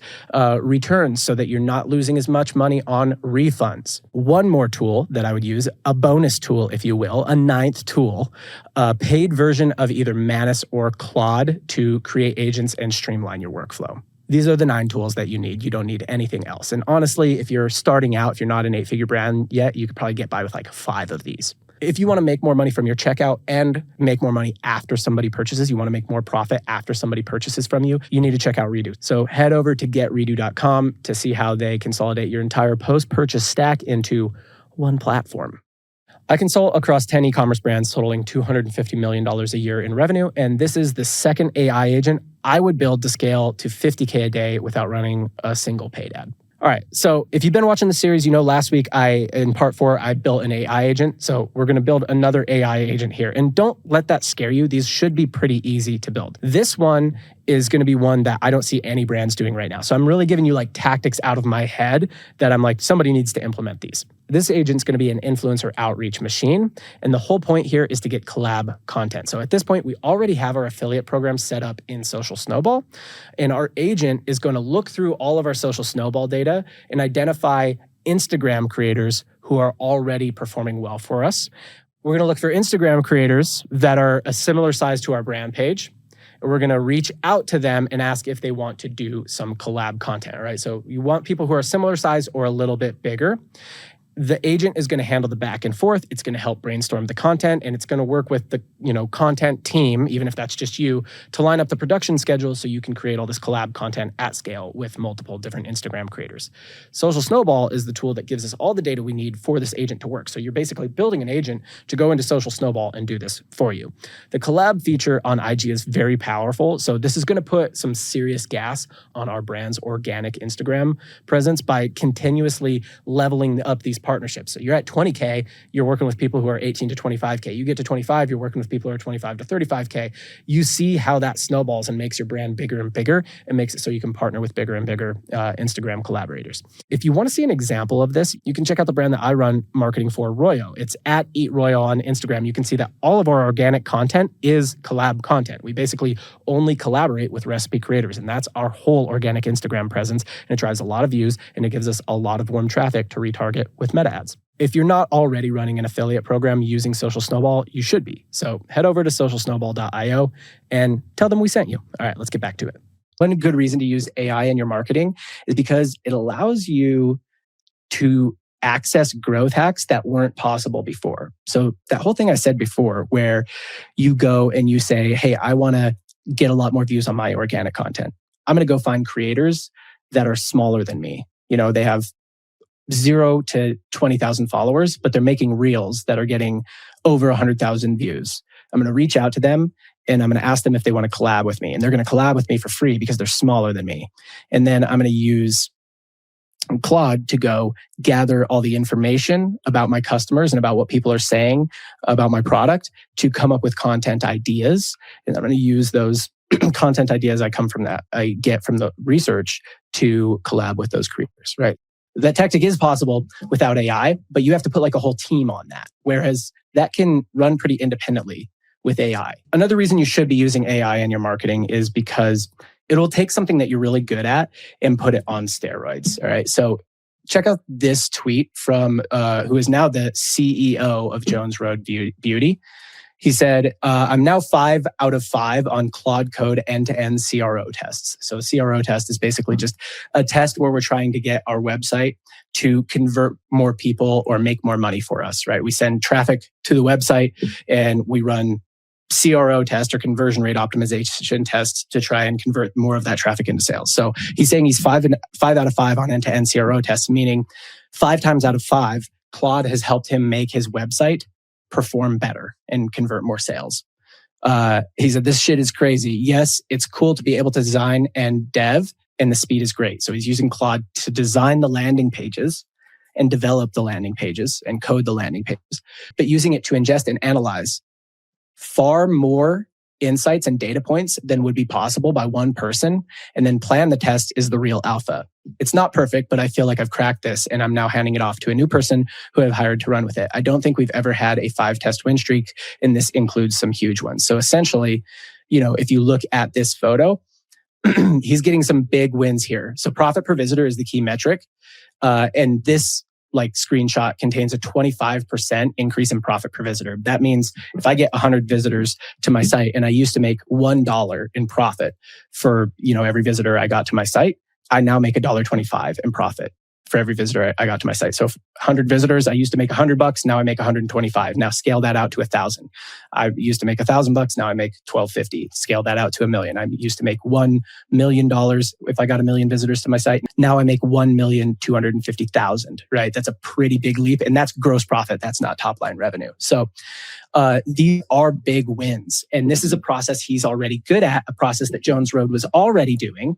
returns so that you're not losing as much money on refunds. One more tool that I would use, a bonus tool, if you will, a 9th tool, a paid version of either Manus or Claude to create agents and streamline your workflow. These are the 9 tools that you need. You don't need anything else. And honestly, if you're starting out, if you're not an 8-figure brand yet, you could probably get by with like 5 of these. If you want to make more money from your checkout and make more money after somebody purchases, you want to make more profit after somebody purchases from you, you need to check out Redo. So head over to getredo.com to see how they consolidate your entire post-purchase stack into one platform. I consult across 10 e-commerce brands totaling $250 million a year in revenue, and this is the second AI agent I would build to scale to $50K a day without running a single paid ad. All right, so if you've been watching the series, you know last week in part 4, I built an AI agent. So we're gonna build another AI agent here. And don't let that scare you. These should be pretty easy to build. This one is gonna be one that I don't see any brands doing right now. So I'm really giving you like tactics out of my head that I'm like, somebody needs to implement these. This agent's going to be an influencer outreach machine. And the whole point here is to get collab content. So at this point, we already have our affiliate program set up in Social Snowball. And our agent is going to look through all of our Social Snowball data and identify Instagram creators who are already performing well for us. We're going to look for Instagram creators that are a similar size to our brand page. And we're going to reach out to them and ask if they want to do some collab content. All right. So you want people who are similar size or a little bit bigger. The agent is going to handle the back and forth. It's going to help brainstorm the content, and it's going to work with the content team, even if that's just you, to line up the production schedule so you can create all this collab content at scale with multiple different Instagram creators. Social Snowball is the tool that gives us all the data we need for this agent to work. So you're basically building an agent to go into Social Snowball and do this for you. The collab feature on IG is very powerful. So this is going to put some serious gas on our brand's organic Instagram presence by continuously leveling up these partnerships. So you're at 20K, you're working with people who are 18 to 25K. You get to 25, you're working with people who are 25 to 35K. You see how that snowballs and makes your brand bigger and bigger and makes it so you can partner with bigger and bigger Instagram collaborators. If you want to see an example of this, you can check out the brand that I run marketing for, Royo. It's at Eat Royo on Instagram. You can see that all of our organic content is collab content. We basically only collaborate with recipe creators, and that's our whole organic Instagram presence. And it drives a lot of views, and it gives us a lot of warm traffic to retarget with meta ads. If you're not already running an affiliate program using Social Snowball, you should be. So head over to socialsnowball.io and tell them we sent you. All right, let's get back to it. One good reason to use AI in your marketing is because it allows you to access growth hacks that weren't possible before. So that whole thing I said before, where you go and you say, hey, I want to get a lot more views on my organic content. I'm going to go find creators that are smaller than me. They have 0 to 20,000 followers, but they're making reels that are getting over 100,000 views. I'm going to reach out to them and I'm going to ask them if they want to collab with me. And they're going to collab with me for free because they're smaller than me. And then I'm going to use Claude to go gather all the information about my customers and about what people are saying about my product to come up with content ideas. And I'm going to use those content ideas I get from the research to collab with those creators, right? That tactic is possible without AI, but you have to put like a whole team on that. Whereas that can run pretty independently with AI. Another reason you should be using AI in your marketing is because it'll take something that you're really good at and put it on steroids. All right. So check out this tweet from who is now the CEO of Jones Road Beauty. He said, I'm now 5 out of 5 on Claude Code end-to-end CRO tests. So a CRO test is basically just a test where we're trying to get our website to convert more people or make more money for us, right? We send traffic to the website and we run CRO tests or conversion rate optimization tests to try and convert more of that traffic into sales. So he's saying he's 5 out of 5 on end-to-end CRO tests, meaning 5 times out of 5, Claude has helped him make his website perform better and convert more sales. He said, this shit is crazy. Yes, it's cool to be able to design and dev, and the speed is great. So he's using Claude to design the landing pages and develop the landing pages and code the landing pages, but using it to ingest and analyze far more insights and data points than would be possible by one person, and then plan the test is the real alpha. It's not perfect, but I feel like I've cracked this, and I'm now handing it off to a new person who I've hired to run with it. I don't think we've ever had a 5-test win streak, and this includes some huge ones. So essentially, if you look at this photo, he's getting some big wins here. So profit per visitor is the key metric. And this screenshot contains a 25% increase in profit per visitor. That means if I get 100 visitors to my site and I used to make $1 in profit for, every visitor I got to my site, I now make $1.25 in profit for every visitor I got to my site. So 100 visitors, I used to make $100. Now I make 125. Now scale that out to 1,000. I used to make $1,000. Now I make $1,250. Scale that out to $1 million. I used to make $1 million if I got 1 million visitors to my site. Now I make $1,250,000. Right? That's a pretty big leap, and that's gross profit. That's not top line revenue. So these are big wins, and this is a process he's already good at. A process that Jones Road was already doing.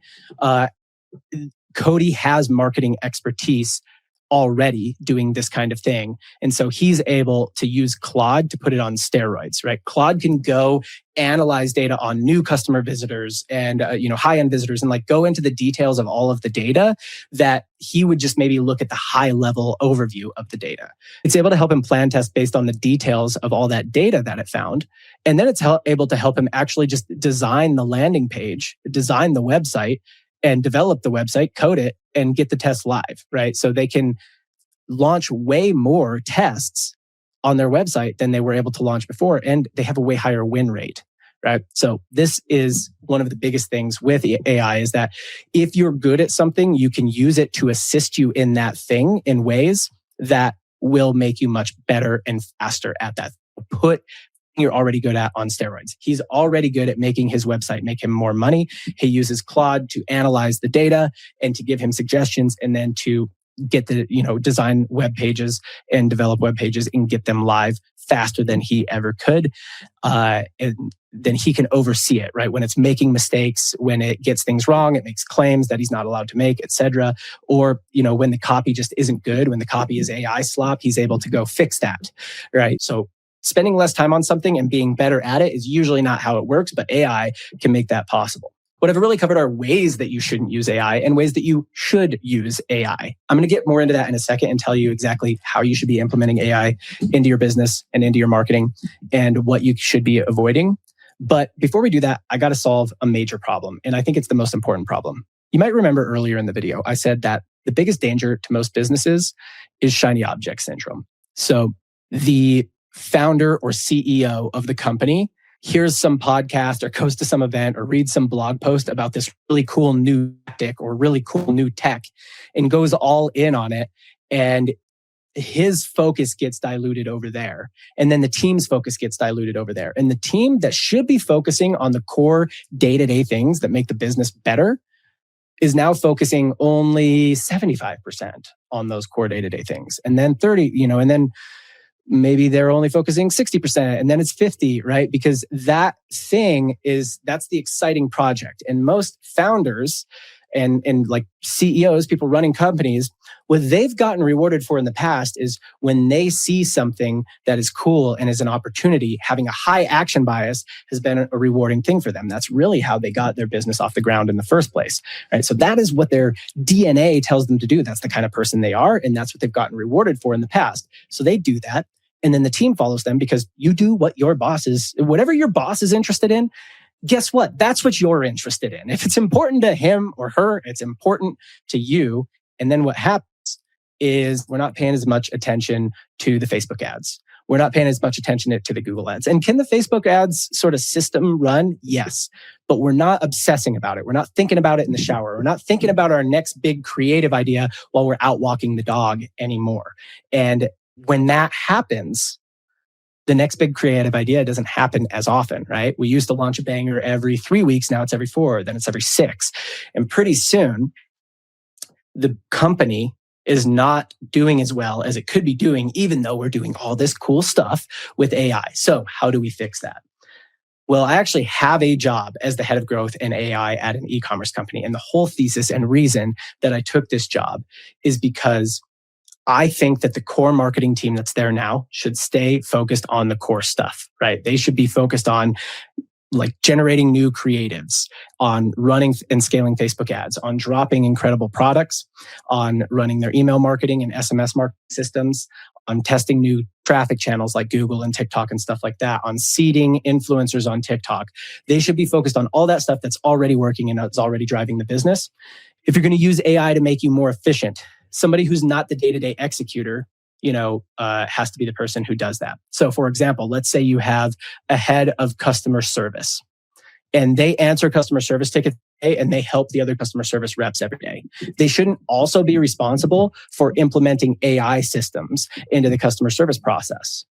Cody has marketing expertise already doing this kind of thing. And so he's able to use Claude to put it on steroids, right? Claude can go analyze data on new customer visitors and, high-end visitors and go into the details of all of the data that he would just maybe look at the high-level overview of the data. It's able to help him plan test based on the details of all that data that it found. And then it's able to help him actually just design the landing page, design the website, and develop the website, code it, and get the test live, right? So they can launch way more tests on their website than they were able to launch before, and they have a way higher win rate, right? So this is one of the biggest things with AI is that if you're good at something, you can use it to assist you in that thing in ways that will make you much better and faster at that. Put you're already good at on steroids. He's already good at making his website make him more money. He uses Claude to analyze the data and to give him suggestions, and then to get the, design web pages and develop web pages and get them live faster than he ever could. And then he can oversee it, right? When it's making mistakes, when it gets things wrong, it makes claims that he's not allowed to make, etc. Or, when the copy just isn't good, when the copy is AI slop, he's able to go fix that, right? So spending less time on something and being better at it is usually not how it works, but AI can make that possible. What I've really covered are ways that you shouldn't use AI and ways that you should use AI. I'm going to get more into that in a second and tell you exactly how you should be implementing AI into your business and into your marketing and what you should be avoiding. But before we do that, I got to solve a major problem. And I think it's the most important problem. You might remember earlier in the video, I said that the biggest danger to most businesses is shiny object syndrome. So the founder or CEO of the company hears some podcast or goes to some event or reads some blog post about this really cool new tactic or really cool new tech and goes all in on it. And his focus gets diluted over there. And then the team's focus gets diluted over there. And the team that should be focusing on the core day-to-day things that make the business better is now focusing only 75% on those core day-to-day things. And then 30, and then maybe they're only focusing 60% and then it's 50, right? Because that's the exciting project. And most founders and CEOs, people running companies, what they've gotten rewarded for in the past is when they see something that is cool and is an opportunity, having a high action bias has been a rewarding thing for them. That's really how they got their business off the ground in the first place, right? So that is what their DNA tells them to do. That's the kind of person they are, and that's what they've gotten rewarded for in the past. So they do that. And then the team follows them because you do what whatever your boss is interested in, guess what? That's what you're interested in. If it's important to him or her, it's important to you. And then what happens is we're not paying as much attention to the Facebook ads. We're not paying as much attention to the Google ads. And can the Facebook ads sort of system run? Yes. But we're not obsessing about it. We're not thinking about it in the shower. We're not thinking about our next big creative idea while we're out walking the dog anymore. And when that happens, the next big creative idea doesn't happen as often, right? We used to launch a banger every 3 weeks. Now it's every 4, then it's every 6. And pretty soon, the company is not doing as well as it could be doing, even though we're doing all this cool stuff with AI. So how do we fix that? Well, I actually have a job as the head of growth and AI at an e-commerce company. And the whole thesis and reason that I took this job is because I think that the core marketing team that's there now should stay focused on the core stuff, right? They should be focused on like generating new creatives, on running and scaling Facebook ads, on dropping incredible products, on running their email marketing and SMS marketing systems, on testing new traffic channels like Google and TikTok and stuff like that, on seeding influencers on TikTok. They should be focused on all that stuff that's already working and that's already driving the business. If you're going to use AI to make you more efficient, somebody who's not the day-to-day executor, has to be the person who does that. So for example, let's say you have a head of customer service and they answer customer service tickets and they help the other customer service reps every day. They shouldn't also be responsible for implementing AI systems into the customer service process,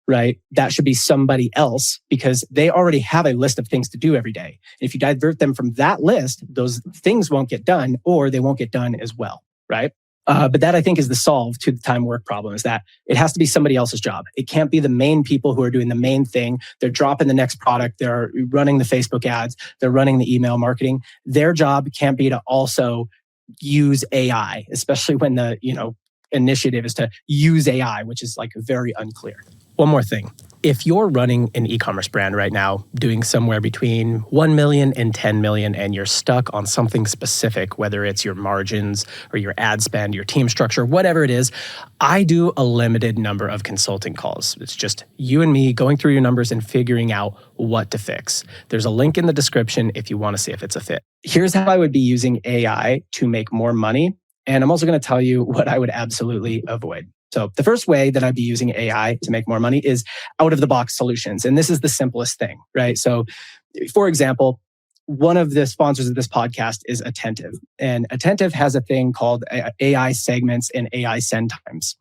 right? That should be somebody else because they already have a list of things to do every day. If you divert them from that list, those things won't get done or they won't get done as well, right? But that I think is the solve to the time work problem is that it has to be somebody else's job. It can't be the main people who are doing the main thing. They're dropping the next product. They're running the Facebook ads. They're running the email marketing. Their job can't be to also use AI, especially when the, initiative is to use AI, which is like very unclear. One more thing. If you're running an e-commerce brand right now, doing somewhere between 1 million and 10 million, and you're stuck on something specific, whether it's your margins or your ad spend, your team structure, whatever it is, I do a limited number of consulting calls. It's just you and me going through your numbers and figuring out what to fix. There's a link in the description if you want to see if it's a fit. Here's how I would be using AI to make more money. And I'm also going to tell you what I would absolutely avoid. So the first way that I'd be using AI to make more money is out-of-the-box solutions. And this is the simplest thing, right? So for example, one of the sponsors of this podcast is Attentive. And Attentive has a thing called AI segments and AI send times.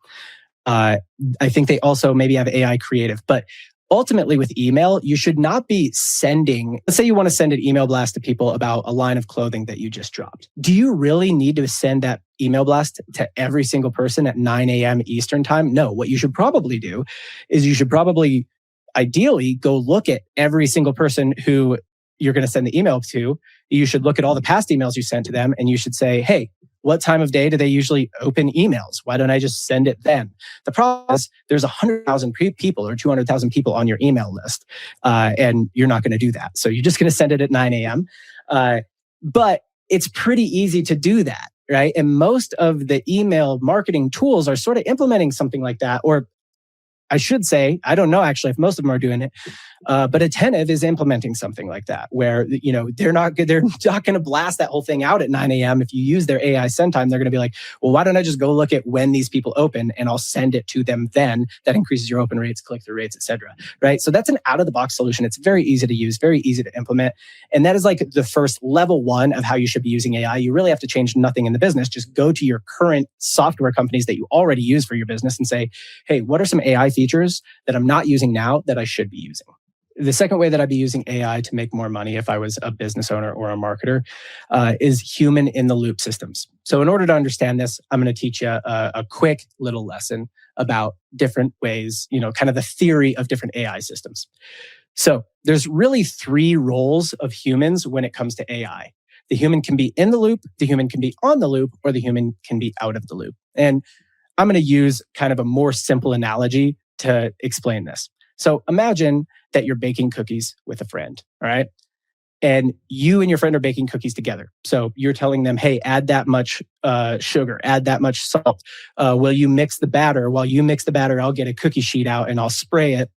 I think they also maybe have AI creative. But ultimately with email, you should not be sending, let's say you want to send an email blast to people about a line of clothing that you just dropped. Do you really need to send that email blast to every single person at 9 a.m. Eastern time? No, what you should probably do is you should probably ideally go look at every single person who you're going to send the email to. You should look at all the past emails you sent to them and you should say, hey, what time of day do they usually open emails? Why don't I just send it then? The problem is there's 100,000 people or 200,000 people on your email list, and you're not going to do that. So you're just going to send it at 9 a.m. But it's pretty easy to do that, right? And most of the email marketing tools are sort of implementing something like that, or I should say, I don't know actually if most of them are doing it, but Attentive is implementing something like that, where they're not going to blast that whole thing out at 9 a.m. If you use their AI send time, they're going to be like, well, why don't I just go look at when these people open and I'll send it to them then? That increases your open rates, click-through rates, etc. Right? So that's an out-of-the-box solution. It's very easy to use, very easy to implement, and that is like the first level one of how you should be using AI. You really have to change nothing in the business. Just go to your current software companies that you already use for your business and say, hey, what are some AI features that I'm not using now that I should be using? The second way that I'd be using AI to make more money if I was a business owner or a marketer is human in the loop systems. So in order to understand this, I'm going to teach you a quick little lesson about different ways, kind of the theory of different AI systems. So there's really three roles of humans when it comes to AI. The human can be in the loop, the human can be on the loop, or the human can be out of the loop. And I'm going to use kind of a more simple analogy to explain this. So imagine that you're baking cookies with a friend, all right? And you and your friend are baking cookies together. So you're telling them, hey, add that much sugar, add that much salt. Will you mix the batter? While you mix the batter, I'll get a cookie sheet out and I'll spray it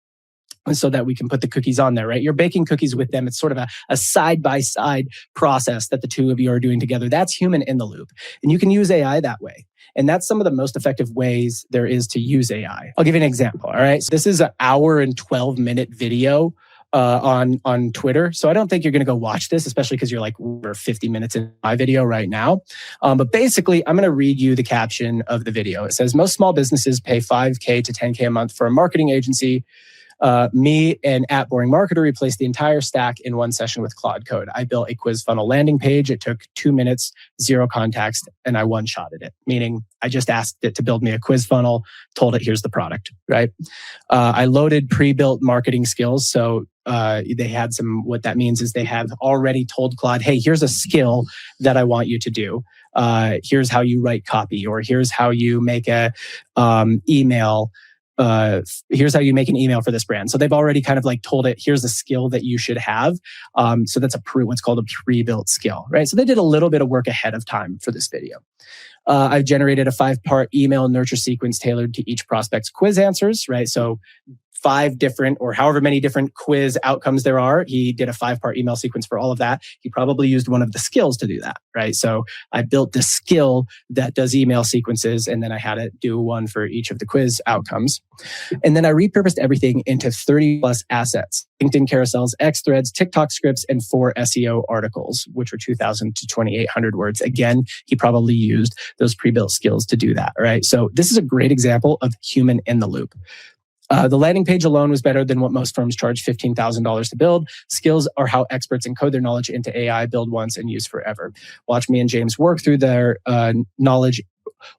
so that we can put the cookies on there, right? You're baking cookies with them. It's sort of a side-by-side process that the two of you are doing together. That's human in the loop. And you can use AI that way. And that's some of the most effective ways there is to use AI. I'll give you an example, all right? So this is an hour and 12-minute video on Twitter. So I don't think you're going to go watch this, especially because you're like, we're 50 minutes in my video right now. But basically, I'm going to read you the caption of the video. It says, most small businesses pay $5K to $10K a month for a marketing agency. Me and @Boring Marketer replaced the entire stack in one session with Claude Code. I built a quiz funnel landing page. It took 2 minutes, 0 context, and I one-shotted it, meaning I just asked it to build me a quiz funnel, told it, here's the product, right? I loaded pre-built marketing skills. So they had what that means is they have already told Claude, hey, here's a skill that I want you to do. Here's how you write copy, or here's how you make a email. Here's how you make an email for this brand. So they've already kind of like told it, here's a skill that you should have. So that's what's called a pre-built skill, right? So they did a little bit of work ahead of time for this video. I've generated a 5-part email nurture sequence tailored to each prospect's quiz answers, right? So 5 different or however many different quiz outcomes there are. He did a 5-part email sequence for all of that. He probably used one of the skills to do that, right? So I built the skill that does email sequences, and then I had it do one for each of the quiz outcomes. And then I repurposed everything into 30 plus assets: LinkedIn carousels, X threads, TikTok scripts, and 4 SEO articles, which were 2,000 to 2,800 words. Again, he probably used those pre-built skills to do that, right? So this is a great example of human in the loop. The landing page alone was better than what most firms charge $15,000 to build. Skills are how experts encode their knowledge into AI, build once and use forever. Watch me and James work through their knowledge.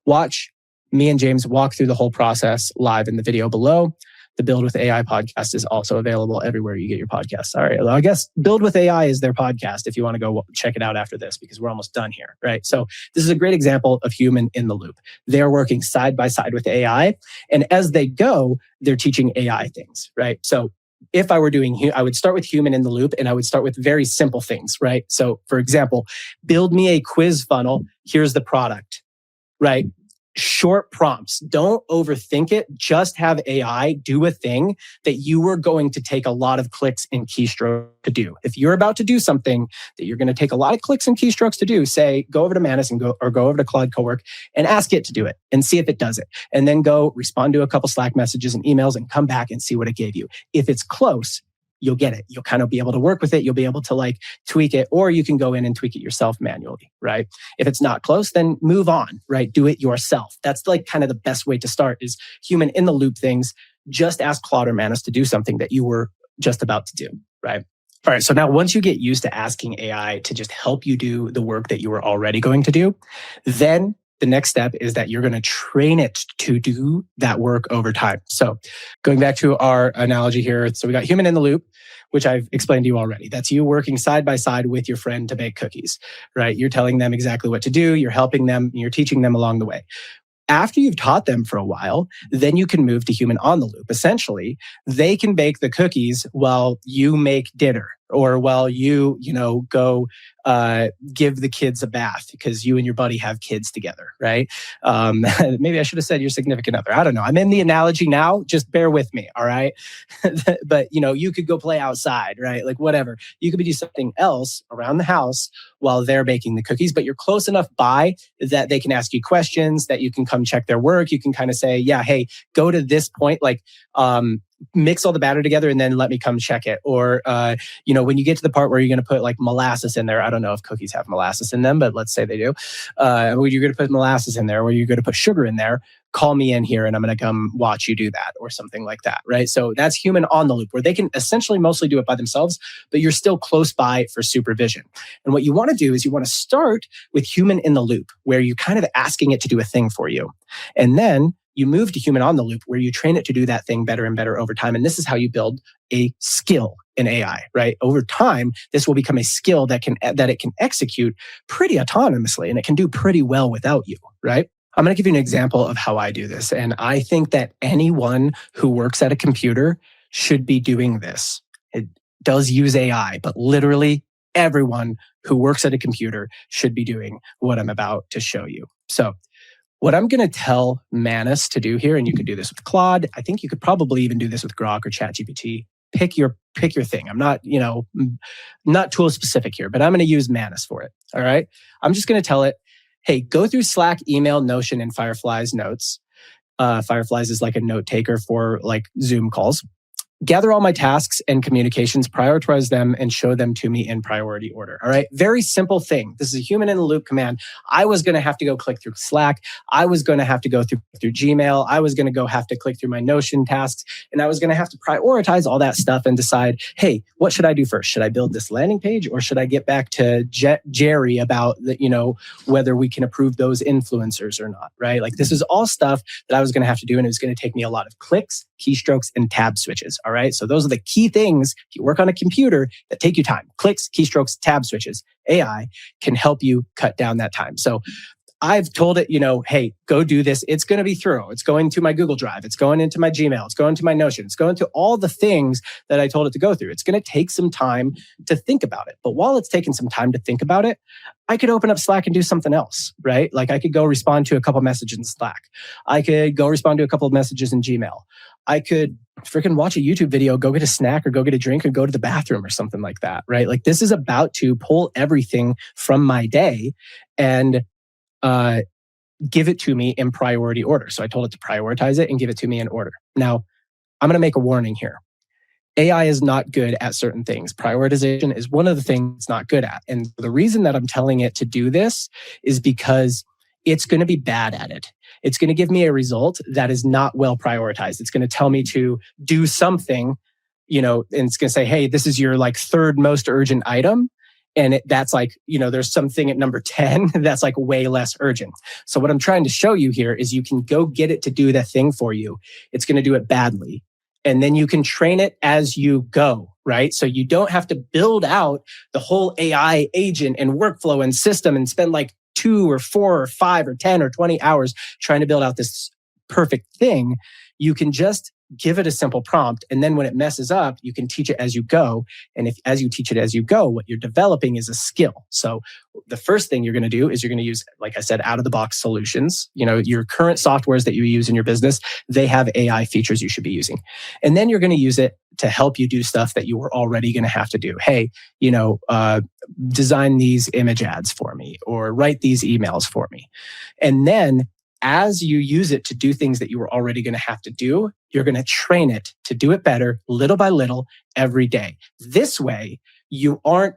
Watch me and James walk through the whole process live in the video below. The Build with AI podcast is also available everywhere you get your podcasts. All right. Well, I guess Build with AI is their podcast if you want to go check it out after this, because we're almost done here, right? So this is a great example of human in the loop. They're working side by side with AI. And as they go, they're teaching AI things, right? So if I were doing, I would start with human in the loop, and I would start with very simple things, right? So for example, build me a quiz funnel. Here's the product, right? Short prompts. Don't overthink it. Just have AI do a thing that you were going to take a lot of clicks and keystrokes to do. If you're about to do something that you're going to take a lot of clicks and keystrokes to do, say, go over to Manus and go over to Claude Cowork and ask it to do it and see if it does it. And then go respond to a couple Slack messages and emails and come back and see what it gave you. If it's close, you'll get it. You'll kind of be able to work with it. You'll be able to like tweak it, or you can go in and tweak it yourself manually, right? If it's not close, then move on, right? Do it yourself. That's like kind of the best way to start, is human in the loop things. Just ask Claude or Manus to do something that you were just about to do, right? All right. So now once you get used to asking AI to just help you do the work that you were already going to do, then the next step is that you're going to train it to do that work over time. So going back to our analogy here, so we got human in the loop, which I've explained to you already. That's you working side by side with your friend to make cookies, right? You're telling them exactly what to do. You're helping them. You're teaching them along the way. After you've taught them for a while, then you can move to human on the loop. Essentially, they can bake the cookies while you make dinner, or while you go give the kids a bath because you and your buddy have kids together, right? Maybe I should have said your significant other. I don't know. I'm in the analogy now. Just bear with me, all right? But you could go play outside, right? Like whatever. You could be doing something else around the house while they're baking the cookies, but you're close enough by that they can ask you questions, that you can come check their work. You can kind of say, yeah, hey, go to this point, like mix all the batter together and then let me come check it. Or, when you get to the part where you're going to put like molasses in there, I don't know if cookies have molasses in them, but let's say they do. When you're going to put molasses in there, or you're going to put sugar in there, call me in here and I'm going to come watch you do that, or something like that, right? So that's human on the loop, where they can essentially mostly do it by themselves, but you're still close by for supervision. And what you want to do is you want to start with human in the loop, where you're kind of asking it to do a thing for you. And then you move to human on the loop, where you train it to do that thing better and better over time. And this is how you build a skill in AI, right? Over time, this will become a skill that it can execute pretty autonomously, and it can do pretty well without you, right? I'm going to give you an example of how I do this. And I think that anyone who works at a computer should be doing this. It does use AI, but literally everyone who works at a computer should be doing what I'm about to show you. So what I'm going to tell Manus to do here, and you could do this with Claude. I think you could probably even do this with Grok or ChatGPT. Pick your thing. I'm not, not tool specific here, but I'm going to use Manus for it. All right. I'm just going to tell it, hey, go through Slack, email, Notion, and Firefly's notes. Fireflies is like a note taker for like Zoom calls. gather all my tasks and communications, prioritize them, and show them to me in priority order. All right. Very simple thing. This is a human in the loop command. I was going to have to go click through Slack. I was going to have to go through Gmail. I was going to have to click through my Notion tasks. And I was going to have to prioritize all that stuff and decide, hey, what should I do first? Should I build this landing page, or should I get back to Jerry about whether we can approve those influencers or not, right? Like, this is all stuff that I was going to have to do, and it was going to take me a lot of clicks, keystrokes, and tab switches. All right. So those are the key things if you work on a computer that take you time: clicks, keystrokes, tab switches. AI can help you cut down that time. So I've told it, hey, go do this. It's going to be thorough. It's going to my Google Drive. It's going into my Gmail. It's going to my Notion. It's going to all the things that I told it to go through. It's going to take some time to think about it. But while it's taking some time to think about it, I could open up Slack and do something else, right? Like, I could go respond to a couple messages in Slack. I could go respond to a couple of messages in Gmail. I could freaking watch a YouTube video, go get a snack or go get a drink or go to the bathroom or something like that, right? Like, this is about to pull everything from my day and give it to me in priority order. So I told it to prioritize it and give it to me in order. Now, I'm going to make a warning here. AI is not good at certain things. Prioritization is one of the things it's not good at. And the reason that I'm telling it to do this is because it's going to be bad at it. It's going to give me a result that is not well prioritized. It's going to tell me to do something, and it's going to say, hey, this is your third most urgent item. And that's there's something at number 10 that's way less urgent. So what I'm trying to show you here is you can go get it to do that thing for you. It's going to do it badly. And then you can train it as you go, right? So you don't have to build out the whole AI agent and workflow and system and spend 2 or 4 or 5 or 10 or 20 hours trying to build out this perfect thing. You can just give it a simple prompt. And then when it messes up, you can teach it as you go. And as you teach it as you go, what you're developing is a skill. So the first thing you're going to do is you're going to use, like I said, out of the box solutions. Your current softwares that you use in your business, they have AI features you should be using. And then you're going to use it to help you do stuff that you were already going to have to do. Hey, design these image ads for me, or write these emails for me. And then as you use it to do things that you were already going to have to do, you're going to train it to do it better, little by little, every day. This way, you aren't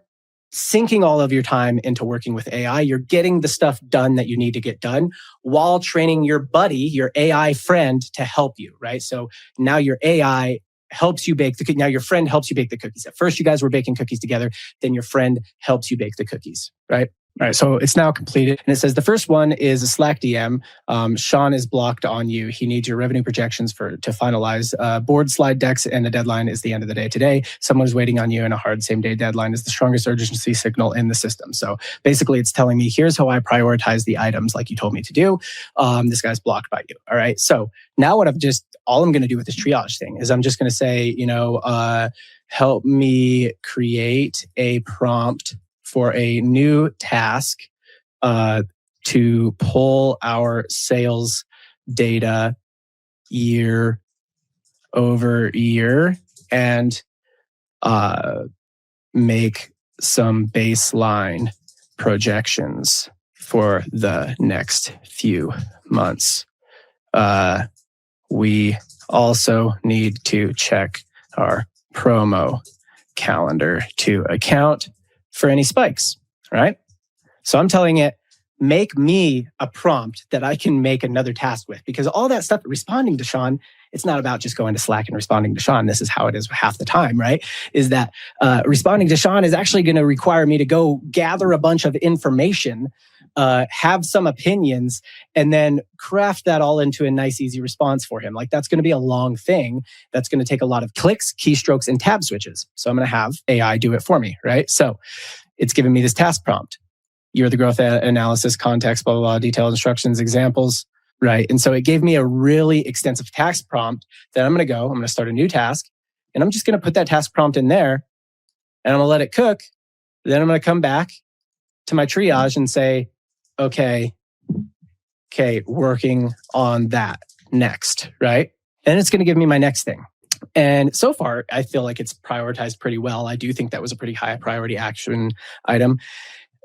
sinking all of your time into working with AI. You're getting the stuff done that you need to get done while training your buddy, your AI friend, to help you, right? So now your AI helps you bake the cookies. Now your friend helps you bake the cookies. At first, you guys were baking cookies together. Then your friend helps you bake the cookies, right? All right, so it's now completed. And it says the first one is a Slack DM. Sean is blocked on you. He needs your revenue projections to finalize board slide decks, and the deadline is the end of the day today. Someone is waiting on you, and a hard same-day deadline is the strongest urgency signal in the system. So basically, it's telling me, here's how I prioritize the items like you told me to do. This guy's blocked by you. All right, so now all I'm going to do with this triage thing is I'm just going to say, help me create a prompt for a new task to pull our sales data year over year and make some baseline projections for the next few months. We also need to check our promo calendar to account for any spikes, right? So I'm telling it, make me a prompt that I can make another task with, because all that stuff, responding to Sean, it's not about just going to Slack and responding to Sean. This is how it is half the time, right? Is that responding to Sean is actually going to require me to go gather a bunch of information, have some opinions, and then craft that all into a nice, easy response for him. That's going to be a long thing. That's going to take a lot of clicks, keystrokes, and tab switches. So I'm going to have AI do it for me, right? So it's giving me this task prompt. You're the growth analysis, context, blah, blah, blah, detailed instructions, examples, right? And so it gave me a really extensive task prompt that I'm going to start a new task, and I'm just going to put that task prompt in there, and I'm going to let it cook. Then I'm going to come back to my triage and say, okay, working on that next, right? And it's going to give me my next thing. And so far, I feel like it's prioritized pretty well. I do think that was a pretty high priority action item.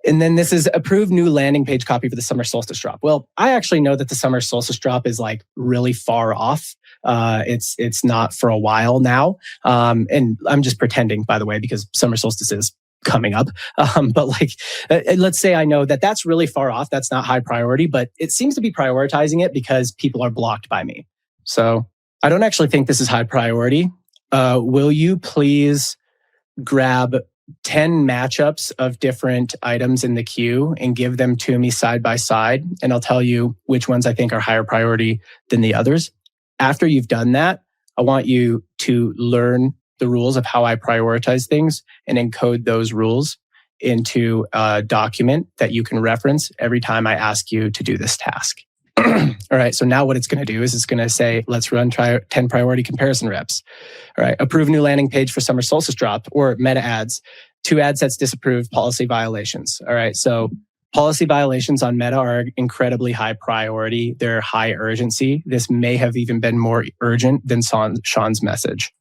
And then this is approved new landing page copy for the summer solstice drop. Well, I actually know that the summer solstice drop is like really far off. It's not for a while now. And I'm just pretending, by the way, because summer solstice is coming up. But like, let's say I know that that's really far off. That's not high priority, but it seems to be prioritizing it because people are blocked by me. So I don't actually think this is high priority. Will you please grab 10 matchups of different items in the queue and give them to me side by side? And I'll tell you which ones I think are higher priority than the others. After you've done that, I want you to learn the rules of how I prioritize things and encode those rules into a document that you can reference every time I ask you to do this task. All right, so now what it's going to do is it's going to say, let's run 10 priority comparison reps. All right, approve new landing page for summer solstice drop or meta ads. 2 ad sets disapproved, policy violations. All right, so policy violations on Meta are incredibly high priority. They're high urgency. This may have even been more urgent than Sean's message.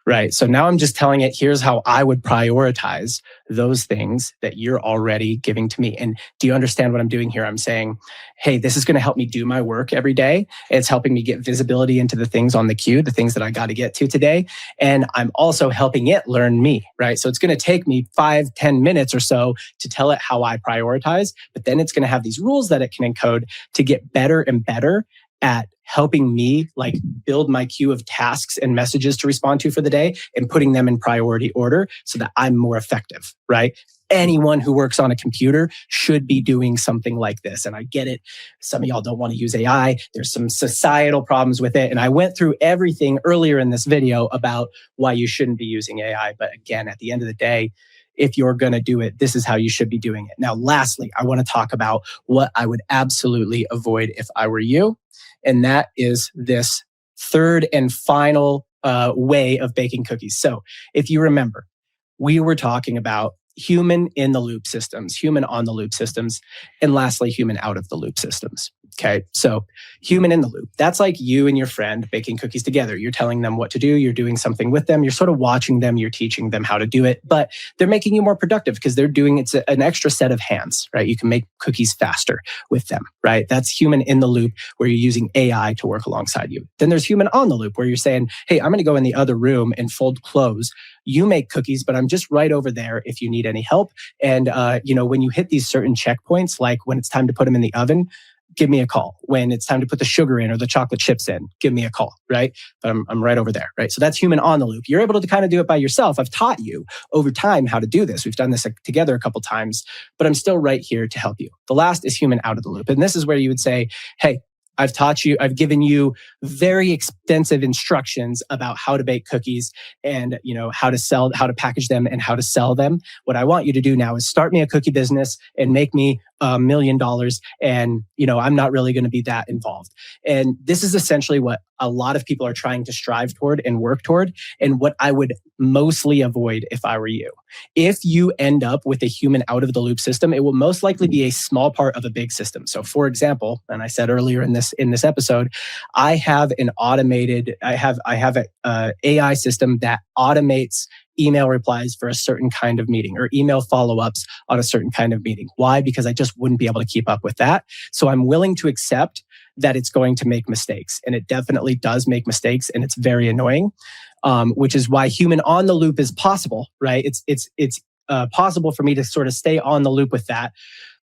Right. So now I'm just telling it, here's how I would prioritize those things that you're already giving to me. And do you understand what I'm doing here? I'm saying, hey, this is going to help me do my work every day. It's helping me get visibility into the things on the queue, the things that I got to get to today. And I'm also helping it learn me, right? So it's going to take me 5-10 minutes or so to tell it how I prioritize, but then it's going to have these rules that it can encode to get better and better at helping me like build my queue of tasks and messages to respond to for the day and putting them in priority order so that I'm more effective, right? Anyone who works on a computer should be doing something like this. And I get it. Some of y'all don't want to use AI. There's some societal problems with it. And I went through everything earlier in this video about why you shouldn't be using AI. But again, at the end of the day, if you're going to do it, this is how you should be doing it. Now, lastly, I want to talk about what I would absolutely avoid if I were you. And that is this third and final way of baking cookies. So if you remember, we were talking about human in the loop systems, human on the loop systems, and lastly, human out of the loop systems. Okay, so human in the loop. That's like you and your friend baking cookies together. You're telling them what to do. You're doing something with them. You're sort of watching them. You're teaching them how to do it, but they're making you more productive because they're doing it's an extra set of hands, right? You can make cookies faster with them, right? That's human in the loop where you're using AI to work alongside you. Then there's human on the loop where you're saying, hey, I'm going to go in the other room and fold clothes. You make cookies, but I'm just right over there if you need any help. And, when you hit these certain checkpoints, like when it's time to put them in the oven, give me a call. When it's time to put the sugar in or the chocolate chips in, give me a call, right? But I'm right over there, right? So that's human on the loop. You're able to kind of do it by yourself. I've taught you over time how to do this. We've done this together a couple times, but I'm still right here to help you. The last is human out of the loop. And this is where you would say, hey, I've taught you, I've given you very extensive instructions about how to bake cookies and, how to package them and how to sell them. What I want you to do now is start me a cookie business and make me $1 million. And, I'm not really going to be that involved. And this is essentially what a lot of people are trying to strive toward and work toward. And what I would mostly avoid if I were you. If you end up with a human out of the loop system, it will most likely be a small part of a big system. So for example, and I said earlier in this episode, I have an AI system that automates email replies for a certain kind of meeting or email follow-ups on a certain kind of meeting. Why? Because I just wouldn't be able to keep up with that. So I'm willing to accept that it's going to make mistakes. And it definitely does make mistakes and it's very annoying, which is why human on the loop is possible, right? It's possible for me to sort of stay on the loop with that.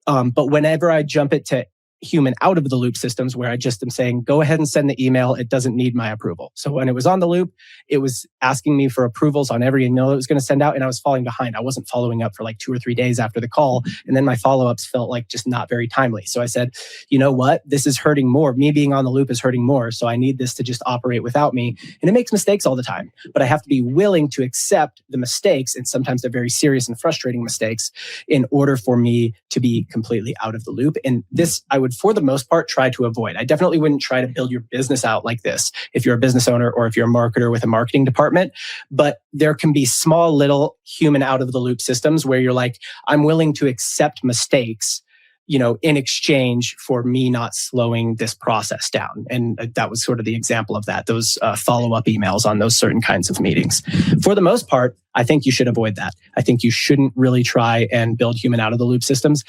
But whenever I jump it to human out of the loop systems where I just am saying, go ahead and send the email. It doesn't need my approval. So when it was on the loop, it was asking me for approvals on every email it was going to send out. And I was falling behind. I wasn't following up for like 2 or 3 days after the call. And then my follow-ups felt like just not very timely. So I said, you know what? This is hurting more. Me being on the loop is hurting more. So I need this to just operate without me. And it makes mistakes all the time. But I have to be willing to accept the mistakes. And sometimes they're very serious and frustrating mistakes in order for me to be completely out of the loop. And this, I would, for the most part, try to avoid. I definitely wouldn't try to build your business out like this if you're a business owner or if you're a marketer with a marketing department. But there can be small little human out of the loop systems where you're like, I'm willing to accept mistakes, in exchange for me not slowing this process down. And that was sort of the example of that, those follow-up emails on those certain kinds of meetings. For the most part, I think you should avoid that. I think you shouldn't really try and build human out of the loop systems,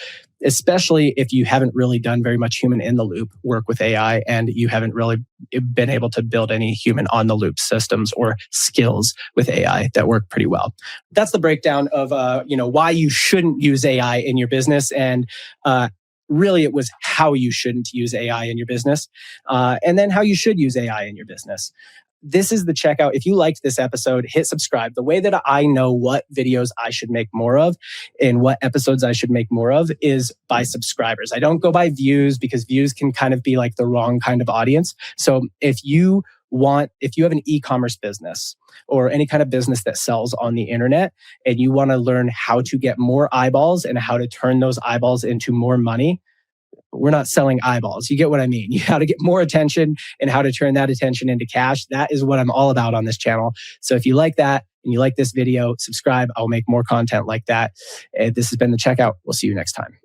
especially if you haven't really done very much human in the loop work with AI and you haven't really been able to build any human on the loop systems or skills with AI that work pretty well. That's the breakdown of why you shouldn't use AI in your business, and really it was how you shouldn't use AI in your business, and then how you should use AI in your business. This is the checkout. If you liked this episode, hit subscribe. The way that I know what videos I should make more of and what episodes I should make more of is by subscribers. I don't go by views because views can kind of be like the wrong kind of audience. So if you have an e-commerce business or any kind of business that sells on the internet and you want to learn how to get more eyeballs and how to turn those eyeballs into more money, we're not selling eyeballs. You get what I mean? You how to get more attention and how to turn that attention into cash. That is what I'm all about on this channel. So if you like that and you like this video, subscribe. I'll make more content like that. This has been The Checkout. We'll see you next time.